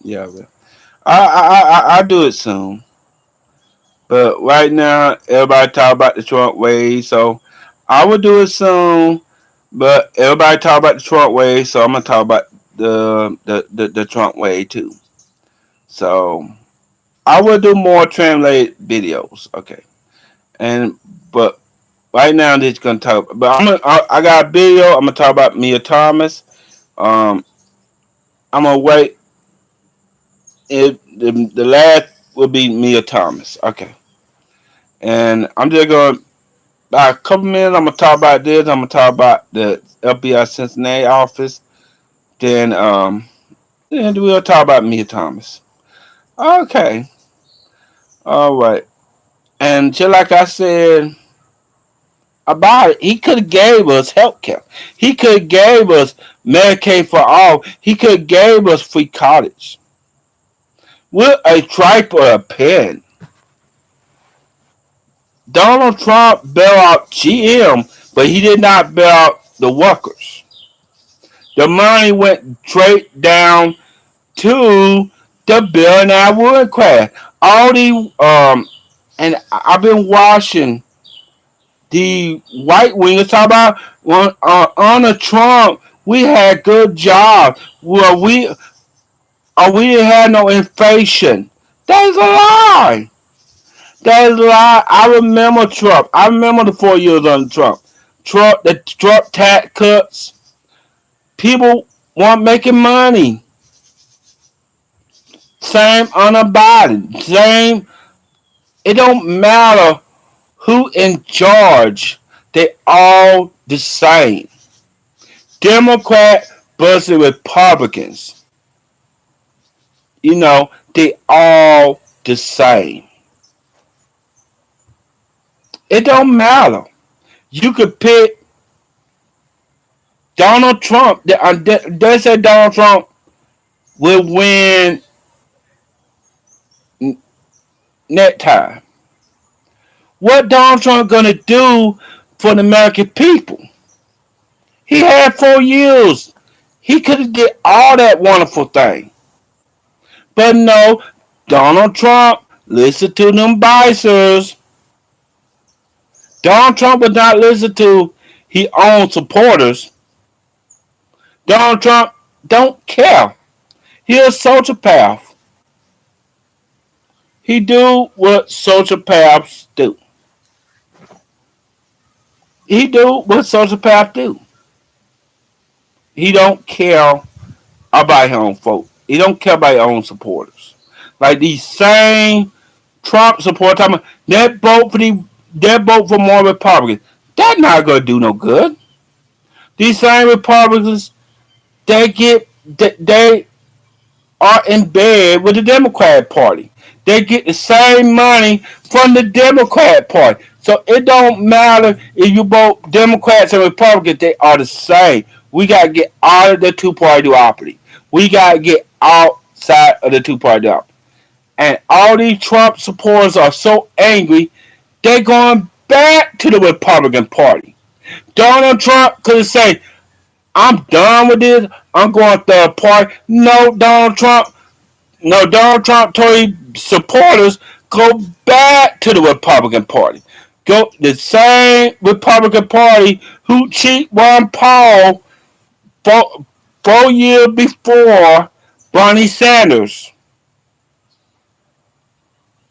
Yeah, I will. I'll do it soon. But right now, everybody talk about the Trump way, so I will do it soon. But everybody talk about the Trump way, so I'm gonna talk about the Trump way too. So I will do more translate videos. Okay, and but right now I'm just gonna talk. But I got a video. I'm gonna talk about Mia Thomas. Um, I'm gonna wait. The last will be Mia Thomas. Okay, and I'm just gonna. About a couple minutes, I'm gonna talk about this. I'm gonna talk about the FBI Cincinnati Office. Then we'll talk about Mia Thomas. Okay, all right. And just like I said about it, he could have gave us health care. He could have gave us Medicaid for all. He could have gave us free college. With a tripe or a pen. Donald Trump bailed out GM, but he did not bail out the workers. The money went straight down to the billionaire wood class. All the and I've been watching The white wingers talk about when under Trump we had good jobs. Well, we didn't have no inflation. That is a lie. That is a lie. I remember Trump. I remember the 4 years under Trump. The Trump tax cuts. People weren't making money. Same under Biden. Same. It don't matter who in charge. They all the same. Democrat versus Republicans. They all the same. It don't matter. You could pick Donald Trump. They said Donald Trump will win next time. What Donald Trump gonna do for the American people? He had 4 years. He could have did all that wonderful thing. But no, Donald Trump listened to them bisers. Donald Trump would not listen to his own supporters. Donald Trump don't care. He a sociopath. He do what sociopaths do. He do what sociopaths do. He don't care about his own folk. He don't care about his own supporters. Like these same Trump supporters, that vote for more Republicans. That's not gonna do no good. These same Republicans, they are in bed with the Democrat Party. They get the same money from the Democrat Party. So it don't matter if you vote Democrats and Republicans, they are the same. We gotta get out of the two-party duopoly. We gotta get outside of the two-party duopoly. And all these Trump supporters are so angry, they're going back to the Republican Party. Donald Trump could say, I'm done with this. I'm going third party. No, Donald Trump told his supporters go back to the Republican Party. Go the same Republican Party who cheated Ron Paul 4 years before Bernie Sanders.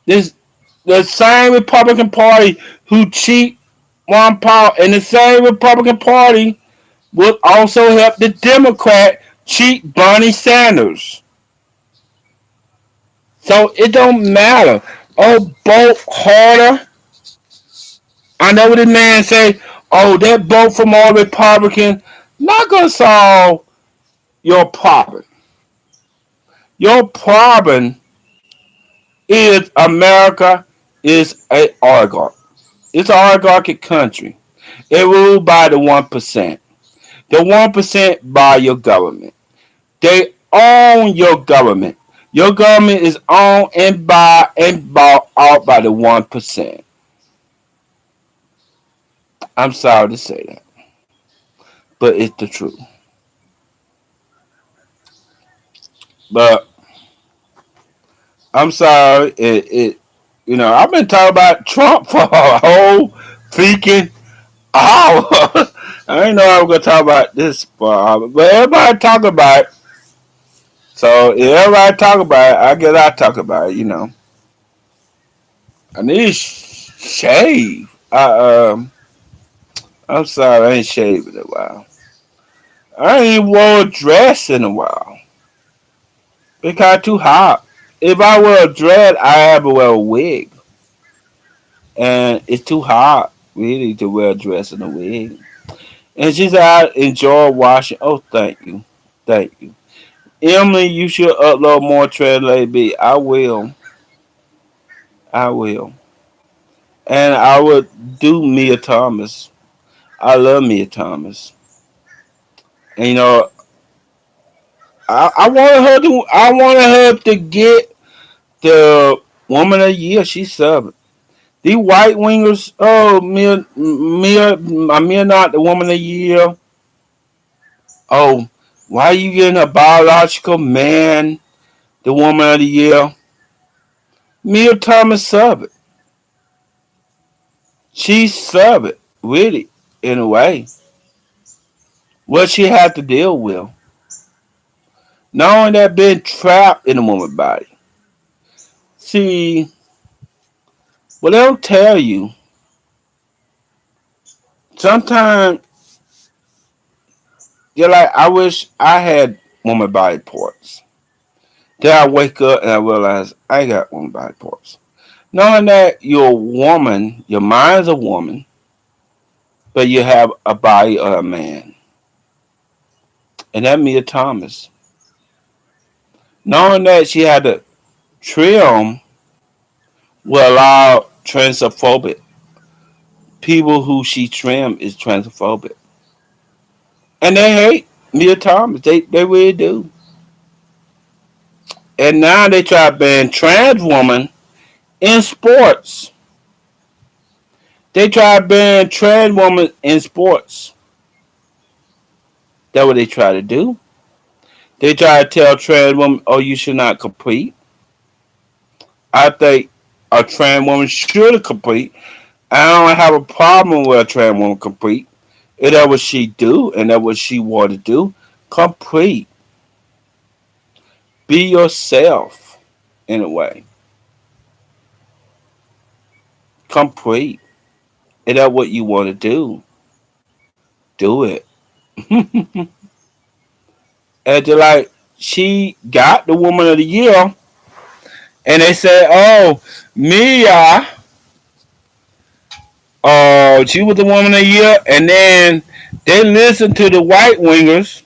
This the same Republican Party who cheat Ron Paul, and the same Republican Party would also help the Democrat cheat Bernie Sanders. So it don't matter. Oh, vote harder. I know what the man say. Oh, that vote from all Republicans not gonna solve your problem. Your problem is America is a oligarch. It's an oligarchic country. It ruled by the 1%. The 1% by your government. They own your government. Your government is owned and bought out by the 1%. I'm sorry to say that, but it's the truth. But I'm sorry. I've been talking about Trump for a whole freaking hour. I didn't know I was gonna talk about this for an hour, but everybody talk about it. So if everybody talk about it, I guess I talk about it. I need shave. I'm sorry, I ain't shaved in a while. I ain't even wore a dress in a while. It got too hot. If I wear a dress, I have to wear a wig, and it's too hot really to wear a dress and a wig. And she said, I enjoy washing. Oh, thank you. Thank you. Emily, you should upload more Trade Lady B. I will. I will. And I would do Mia Thomas. I love Mia Thomas. And I wanted her to get the Woman of the Year. She subbed. The white wingers, oh, Mia not the Woman of the Year. Oh, why are you getting a biological man the Woman of the Year? Mia Thomas sub it. She sub it. really, in a way, what she had to deal with. Knowing that being trapped in a woman's body. See, what they'll tell you, sometimes you're like, I wish I had woman body parts. Then I wake up and I realize I ain't got woman body parts. Knowing that you're a woman, your mind's a woman, but you have a body of a man. And that Mia Thomas. Knowing that she had to trim will allow transphobic. People who she trimmed is transphobic. And they hate Mia Thomas. They really do. And now they try to ban trans women in sports. They try to ban trans women in sports. That's what they try to do. They try to tell trans women, oh, you should not compete. I think a trans woman should compete. I don't have a problem with a trans woman compete. If that's what she do and that's what she want to do, compete. Be yourself in a way. Complete. If that's what you want to do it. And they're like, she got the woman of the year, and they said, oh, Mia, she was the woman of the year, and then they listened to the white wingers,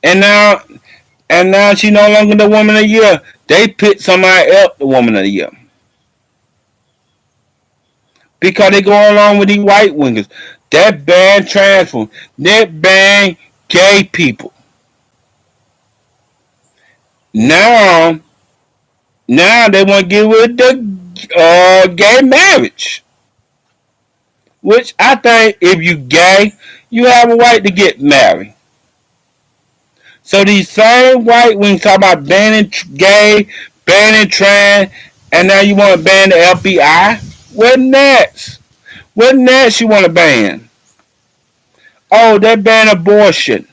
and now she no longer the woman of the year. They picked somebody else the woman of the year because they go along with these white wingers. That ban trans women. That ban gay people. Now, now they want to get rid of the gay marriage. Which I think if you gay, you have a right to get married. So these same white wings talk about banning gay, banning trans, and now you want to ban the FBI? What next? What next you want to ban? Oh, they ban abortion.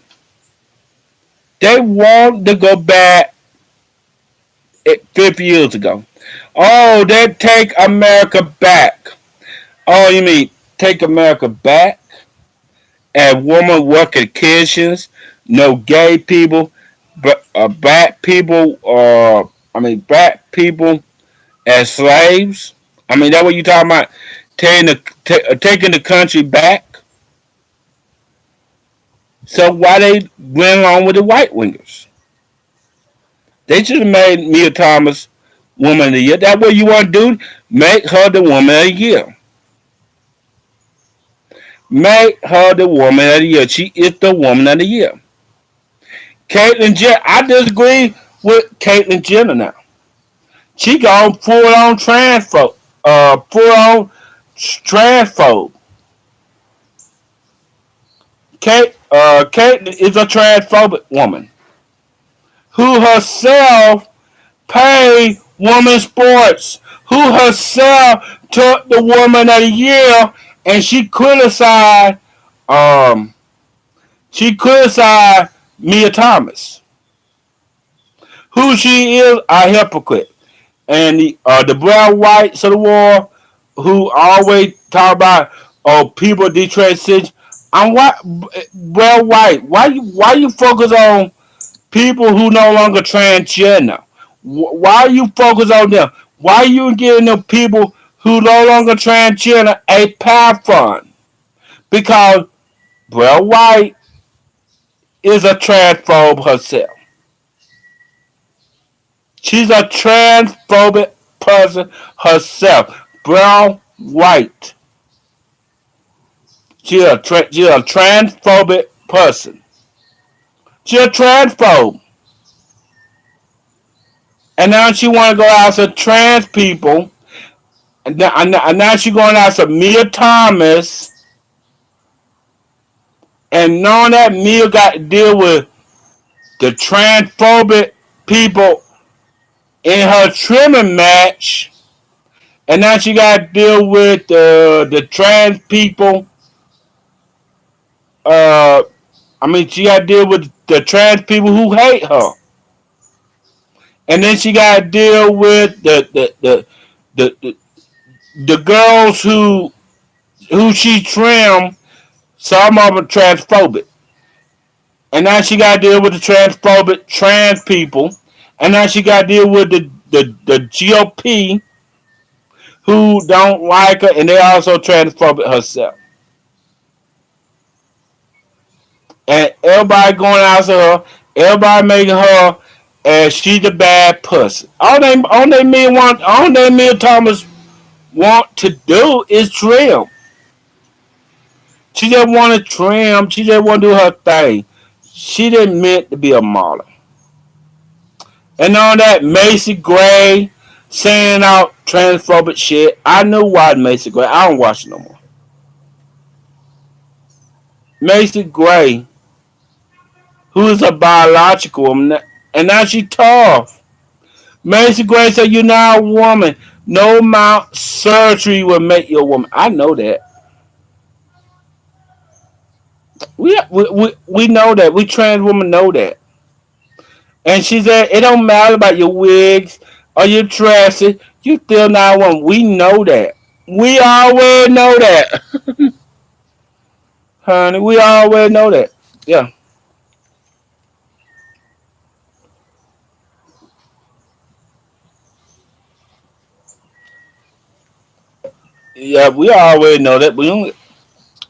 They want to go back 50 years ago. Oh, they take America back. Oh, you mean take America back? And women working kitchens, no gay people, but black people, black people as slaves. I mean, that what you talking about? Taking the country back. So why they went along with the white wingers? They should have made Mia Thomas woman of the year. That's what you want to do. Make her the woman of the year. Make her the woman of the year. She is the woman of the year. Caitlyn Jenner, I disagree with Caitlyn Jenner now. She gone full on transphobe. Full on transphobe. Caitlyn is a transphobic woman who herself paid women's sports. Who herself took the woman of the year and um she criticized Mia Thomas. Who she is, a hypocrite. And the brown whites of the war who always talk about people detransition. I'm white, brown white. Why you focus on people who no longer transgender? Why you focus on them? Why you giving the people who no longer transgender a platform? Because brown white is a transphobe herself. She's a transphobic person herself. Brown, white. She's a transphobic person. She's a transphobe. And now she want to go after trans people. And now she going after Mia Thomas. And knowing that Mia got to deal with the transphobic people in her trimming match. and now she got to deal with the trans people. Uh, she got to deal with the trans people who hate her, and then she got to deal with the the girls who she trimmed. Some of them transphobic, and now she got to deal with the transphobic trans people, and now she got to deal with the GOP who don't like her, and they also transphobic herself. And everybody going after her, everybody making her as she the bad pussy. All they me and Thomas want to do is trim. She just want to trim. She just want to do her thing. She didn't meant to be a model. And all that Macy Gray saying out transphobic shit. I knew why Macy Gray. I don't watch it no more. Macy Gray, who is a biological woman, and now she tough. Macy Gray said, "You're not a woman. No amount of surgery will make you a woman." I know that. We know that. We trans women know that. And she said, "It don't matter about your wigs or your dresses. You still not a woman." We know that. We always know that, honey. We always know that. Yeah. Yeah, we always know that. We don't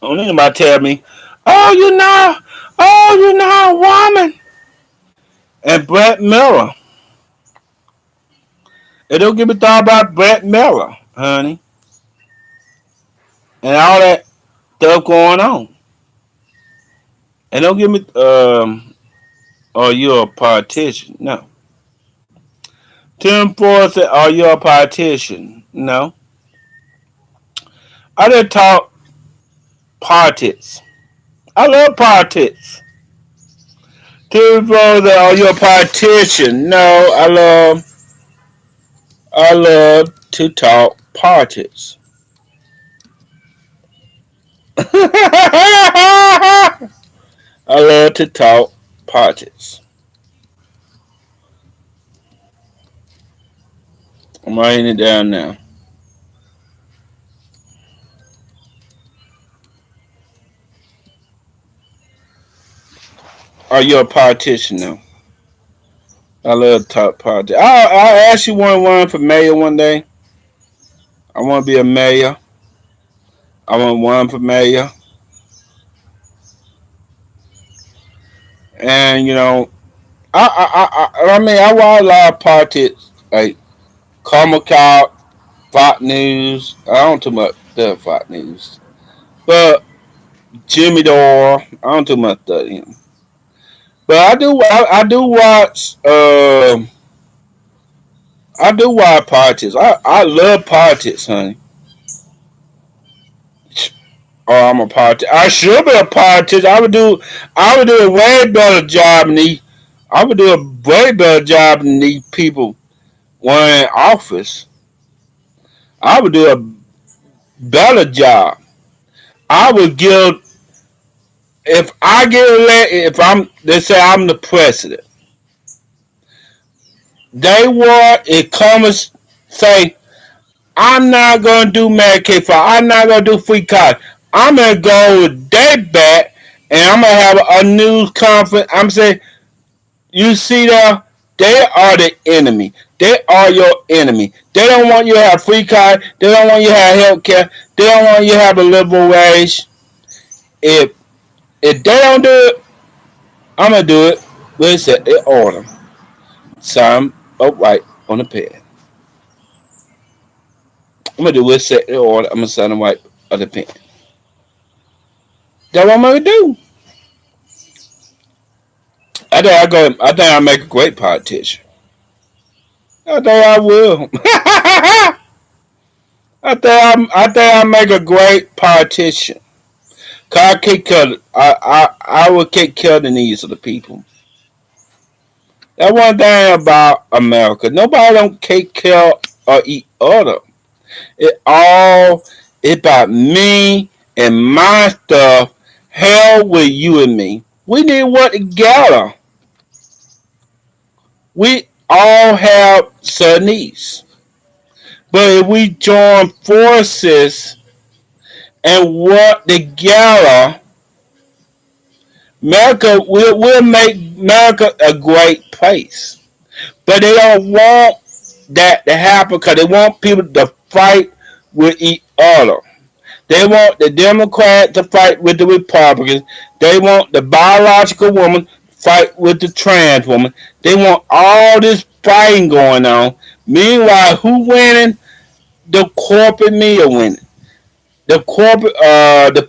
need nobody tell me, "Oh, you're not a woman." And Brett Miller. And don't get me thought about Brett Miller, honey. And all that stuff going on. And don't give me, "Are you a politician?" No. Tim Ford said, "Are you a politician?" No. I didn't talk politics. I love politics. Tim Ford said, "Are you a politician?" No, I love to talk politics. I love to talk politics. I'm writing it down now. Are you a politician now? I love to talk politics. I actually want to run for mayor one day. I want to be a mayor. I want to run for mayor. And, I watch a lot of politics, like Karma Cow, Fox News. I don't too much study Fox News. But Jimmy Dore, I don't too much study him. But I do watch, I do watch politics. I love politics, honey. Oh, I'm a politician. I should be a politician. I would do a way better job than these. I would do a way better job than these people when in office. I would do a better job. I would give if I get elected. If I'm, let's say I'm the president. They want it comes say I'm not gonna do Medicaid for. I'm not gonna do free college. I'm gonna go with day back and I'm gonna have a news conference. I'm saying, you see that they are the enemy. They are your enemy. They don't want you to have free college. They don't want you to have health care. They don't want you to have a livable wage. If if they don't do it, I'm gonna do it. We'll set the order. Sign upright on the pen. I'm gonna do we'll set the order. I'm gonna sign them right on the pen. That's what I'm gonna do. I think I make a great politician. I think I will. I think I make a great politician. Cause I take care. I will take care of the needs of the people. That's one thing about America. Nobody don't take care of each other. It all about me and my stuff. Hell with you and me. We need to work together. We all have certain needs. But if we join forces and work together, America will make America a great place. But they don't want that to happen because they want people to fight with each other. They want the Democrat to fight with the Republicans. They want the biological woman fight with the trans woman. They want all this fighting going on. Meanwhile, who winning? The corporate media winning. The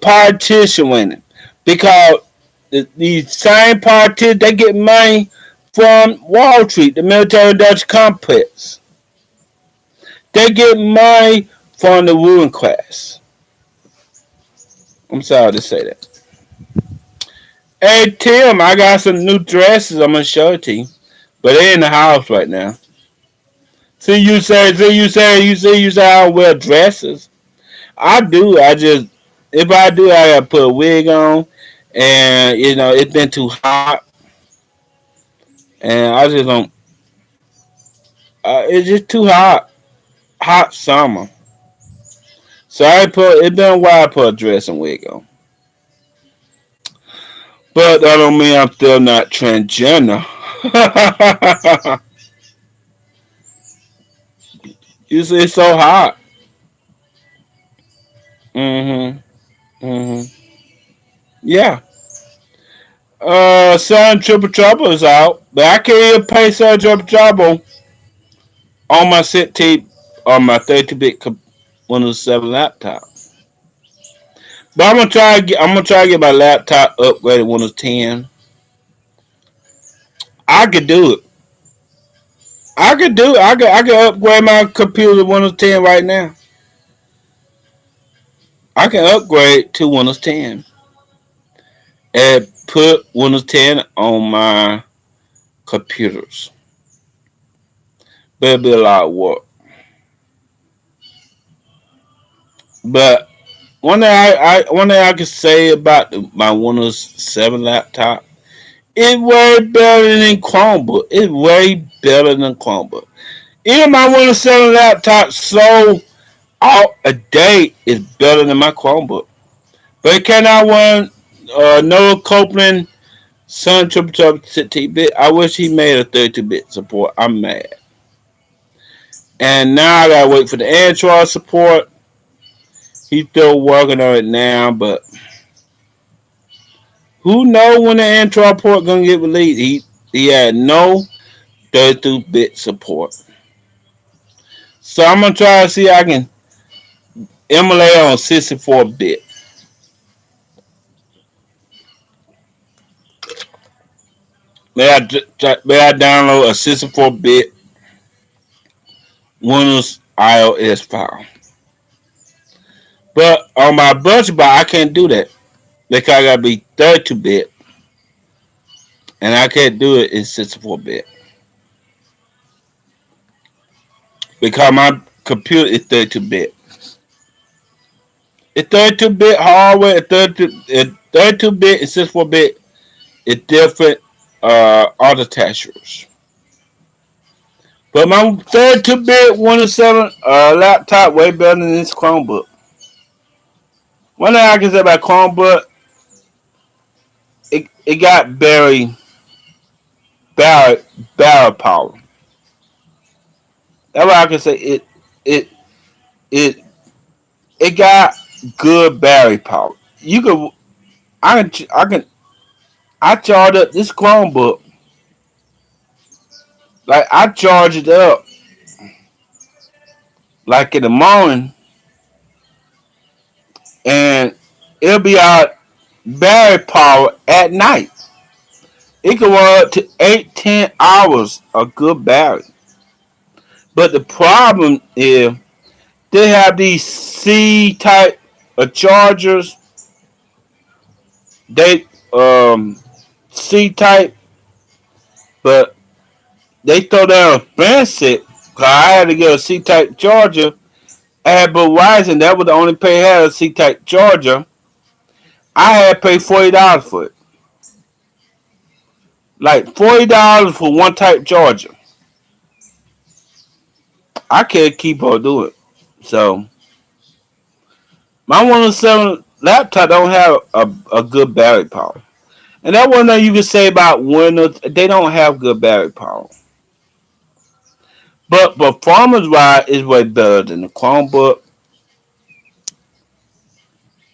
politician winning. Because these same politicians, they get money from Wall Street, the military industrial complex. They get money from the ruling class. I'm sorry to say that. Hey Tim, I got some new dresses. I'm gonna show it to you, but they're in the house right now. See you say I don't wear dresses. I do. I just if I do, I gotta put a wig on, and it's been too hot, and I just don't. It's just too hot, hot summer. So it's been a while I put a dress and wig on. But that don't mean I'm still not transgender. You see, it's so hot. Mm-hmm. Mm-hmm. Yeah. Sun Triple Trouble is out, but I can't even play Sun Triple Trouble on my set tape on my 32-bit Windows 7 laptop. But I'm gonna try to get my laptop upgraded Windows 10. I could do it. I could do it. I could upgrade my computer to Windows 10 right now. I can upgrade to Windows 10 and put Windows 10 on my computers. But it'll be a lot of work. But one thing I can say about my Windows 7 laptop, it's way better than Chromebook. It's way better than Chromebook. Even my Windows 7 laptop so out of date is better than my Chromebook. But it cannot run Noah Copeland Sun Triple Triple 16-bit. I wish he made a 32-bit support. I'm mad. And now I gotta wait for the Android support. He's still working on it now, but who knows when the Android port gonna get released? He had no 32-bit support. So I'm gonna try to see if I can emulate on 64-bit. May I download a 64-bit Windows iOS file. But on my budget bar, I can't do that because I gotta be 32-bit, and I can't do it in 64-bit because my computer is 32-bit. It's 32-bit hardware. 32-bit and 64-bit is different architectures. But my 32-bit Windows 7 laptop way better than this Chromebook. One thing I can say about Chromebook, it got very battery power. That's why I can say it it it got good battery power. You could I charge up this Chromebook like I charge it up like in the morning and it'll be out battery power at night. It can run up to 8-10 hours of good battery. But the problem is they have these C type of chargers. They C type, but they throw down expensive. Cause I had to get a C type charger, at Verizon, that was the only pay I had at SeaTac, Georgia. I had to pay $40 for it. Like $40 for one type Georgia. I can't keep on doing it. So my 107 laptop don't have a good battery power. And that one thing you can say about Windows, they don't have good battery power. But performance wise is way better than the Chromebook.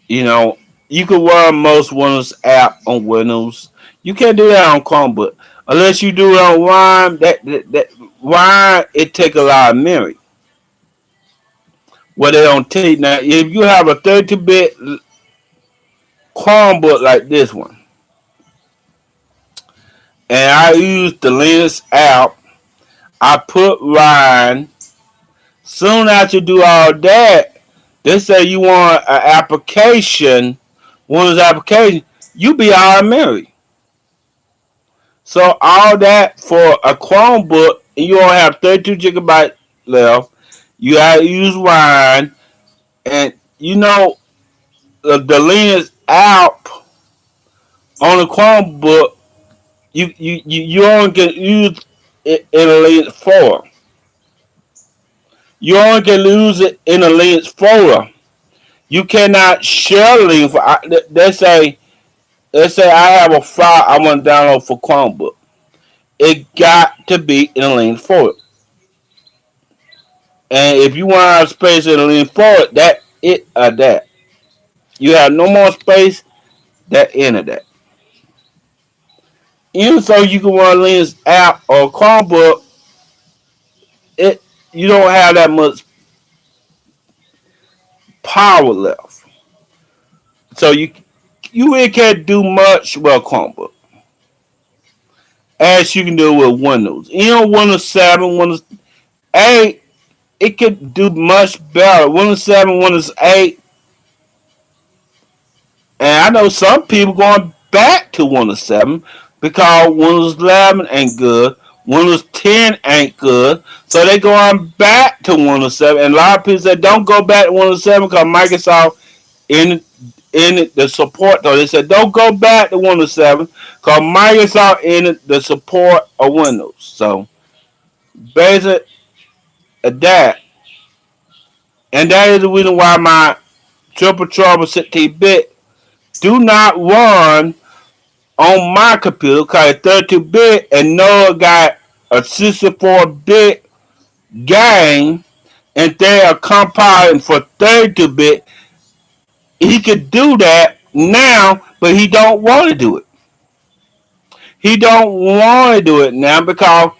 You know, you can run most Windows app on Windows. You can't do that on Chromebook. Unless you do it on Wine, that Wine it take a lot of memory. What they don't take now, if you have a 32-bit Chromebook like this one, and I use the Linux app, I put Ryan. Soon after you do all that, they say you want an application, Windows application, you be out of memory. So all that for a Chromebook, and you only have 32 GB left. You have to use Wine, and you know the Linux app on the Chromebook, you only can use it in a Linux folder. You only can use it in a Linux folder. You cannot share link for. Let's say I have a file I want to download for Chromebook. It got to be in a Linux folder. And if you want to have space in a Linux folder, that it that. You have no more space. That end of that. Even so, you can run Linux app or Chromebook. It you don't have that much power left. So you really can't do much with a Chromebook as you can do with Windows. You know, Windows 7, Windows 8, it could do much better. Windows 7, Windows 8, and I know some people going back to Windows 7 because Windows 11 ain't good. Windows 10 ain't good. So they going back to Windows 7. And a lot of people say don't go back to Windows 7 because Microsoft in the support though. They said don't go back to Windows 7 because Microsoft in the support of Windows. So basic that. And that is the reason why my triple trouble 16-bit do not run on my computer because it's 32-bit and Noah got a 64-bit game and they are compiling for 32-bit. He could do that now, but he don't want to do it. He don't want to do it now because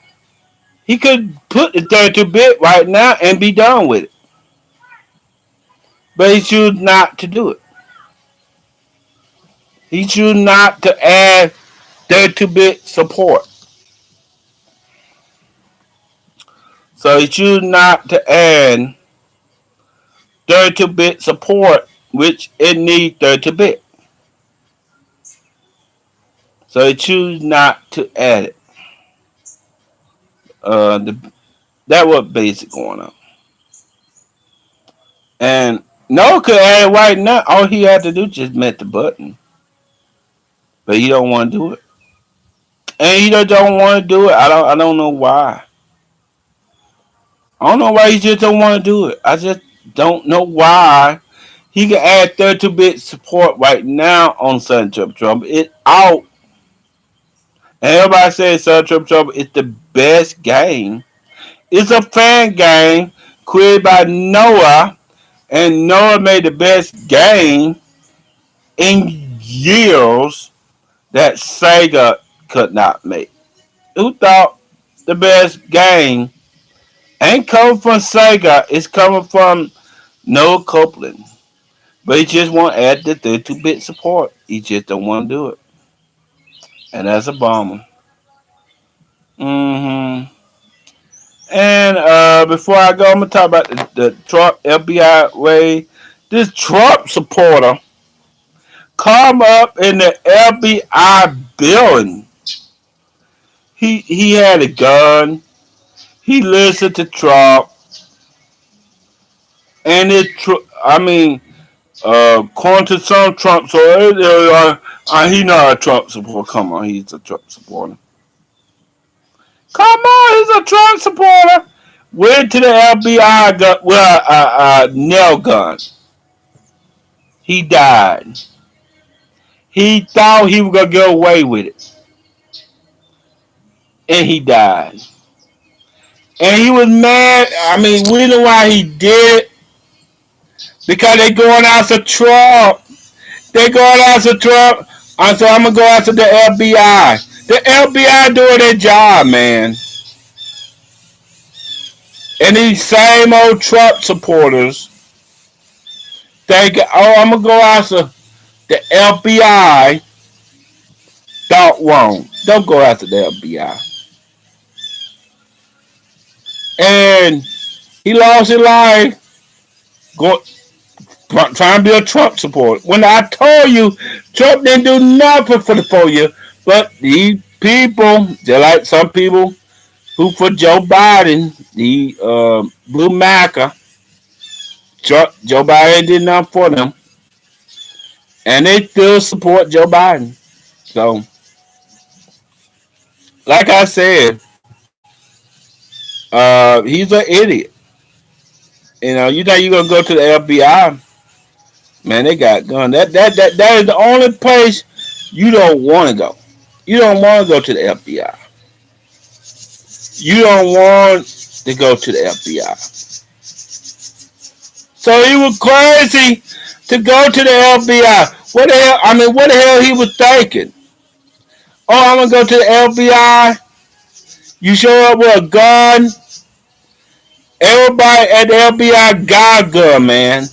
he could put the 32-bit right now and be done with it. But he chooses not to do it. He chooses not to add 32-bit support. So he chooses not to add 32-bit support, which it needs 32-bit. So he chooses not to add it. That was basic going on. And Noah could add it right now. All he had to do just met the button. But he don't want to do it. And he just don't want to do it. I don't know why. I don't know why he just don't want to do it. I just don't know why. He can add 32-bit support right now on Sun Triple Trouble. It's out. And everybody says Sun Triple Trouble is the best game. It's a fan game created by Noah. And Noah made the best game in years that Sega could not make. Who thought the best game ain't coming from Sega? It's coming from Noah Copeland. But he just want to add the 32-bit support. He just don't want to do it. And that's a bummer. Mm-hmm. And before I go, I'm going to talk about the Trump FBI raid. This Trump supporter come up in the FBI building. He had a gun. He listened to Trump. And I mean, according to some Trump, so he's not a Trump supporter. Come on, he's a Trump supporter. Come on, he's a Trump supporter. Went to the FBI, got nail gun. He died. He thought he was gonna get away with it, and he died. And he was mad. I mean, we know why he did it because they going after Trump. They going after Trump. So I'm gonna go after the FBI. The FBI doing their job, man. And these same old Trump supporters think, oh, I'm gonna go after the FBI. Don't wrong. Don't go after the FBI. And he lost his life go, trying to be a Trump supporter. When I told you Trump didn't do nothing for the 4 years, but these people, just like some people who for Joe Biden, the Blue Maca, Joe Biden did nothing for them, and they still support Joe Biden. So, like I said, he's an idiot. You know, you think you're gonna go to the FBI? Man, they got guns. That is the only place you don't want to go. You don't want to go to the FBI. You don't want to go to the FBI. So he was crazy to go to the FBI. What the hell? I mean, what the hell he was thinking? Oh, I'm gonna go to the FBI. You show up with a gun. Everybody at the FBI got a gun, man.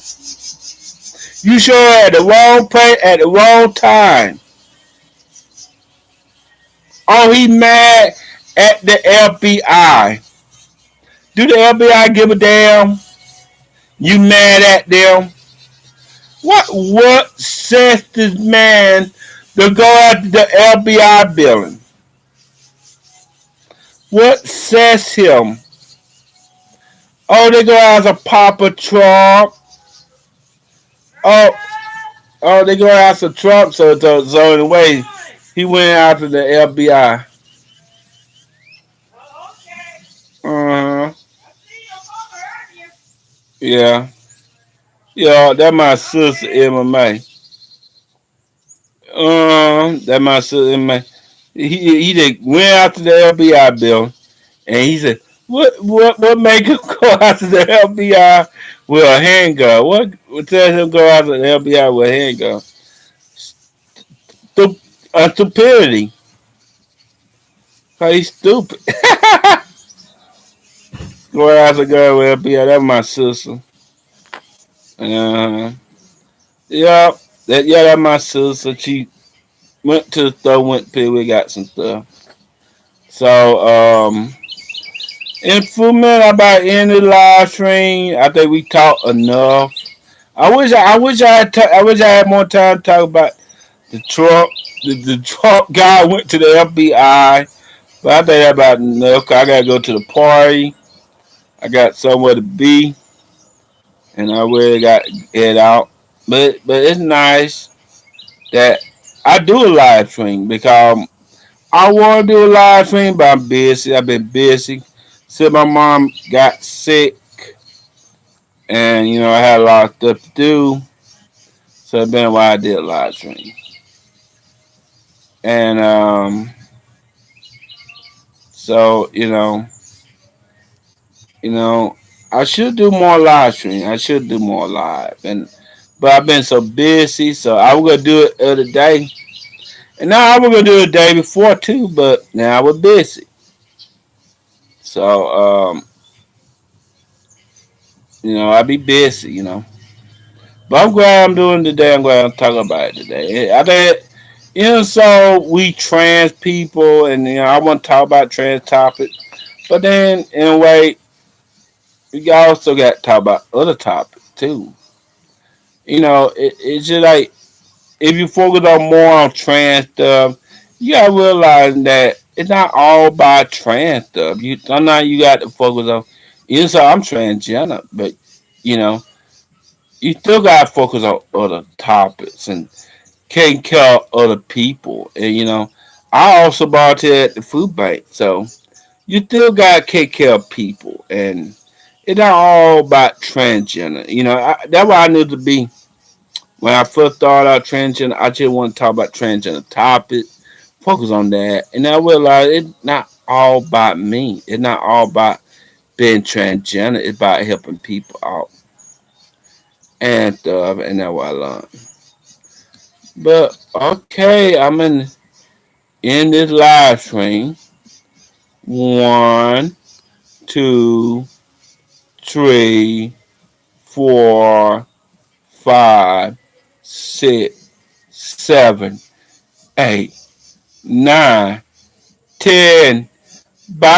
You show up at the wrong place at the wrong time. Oh, he mad at the FBI. Do the FBI give a damn? You mad at them? What sets this man to go after the FBI building? What sets him? Oh, they go after Papa Trump. Oh, they go after Trump. So in a way, he went after the FBI. Uh huh. Yeah. Yeah, that my sister MMA. That my sister MMA. He did went after the FBI bill, and he said, "What make him go after the FBI with a handgun? What tells him go after the FBI with a handgun? Stupidity. Cause he's stupid. Go after the girl with FBI. That's my sister. Uh, yeah, that's my sister. She went to the store, went to pay. We got some stuff. So in a few minutes about end the live stream. I think we talked enough. I wish I had more time to talk about the Trump. The Trump guy went to the FBI, but I think that's about enough. 'Cause I gotta go to the party. I got somewhere to be, and I really got to head out. But it's nice that I do a live stream because I want to do a live stream, but I'm busy. I've been busy. Since my mom got sick, and I had a lot of stuff to do, so it's been a while I did a live stream. And so you know, I should do more live stream. I should do more live, but I've been so busy, so I was gonna do it the other day, and now I was gonna do it the day before too, but now I was busy. So I be busy, but I'm glad I'm doing it today. I'm glad I'm talking about it today. I think so we trans people, and I want to talk about trans topics, but then in a way, we also got to talk about other topics too. It's just like if you focus on more on trans stuff, you gotta realize that it's not all about trans stuff. Sometimes you got to focus on. So I'm transgender, but you know, you still gotta focus on other topics and taking care of other people. And I also volunteer at the food bank, so you still gotta take care of people. And it's not all about transgender. That's why I knew to be when I first thought out transgender. I just want to talk about transgender topics, focus on that, and I realized it's not all about me. It's not all about being transgender. It's about helping people out and stuff, and that's what I learned. But okay, I'm in this live stream. One, two, three, four, five, six, seven, 8, 9, 10. Bye.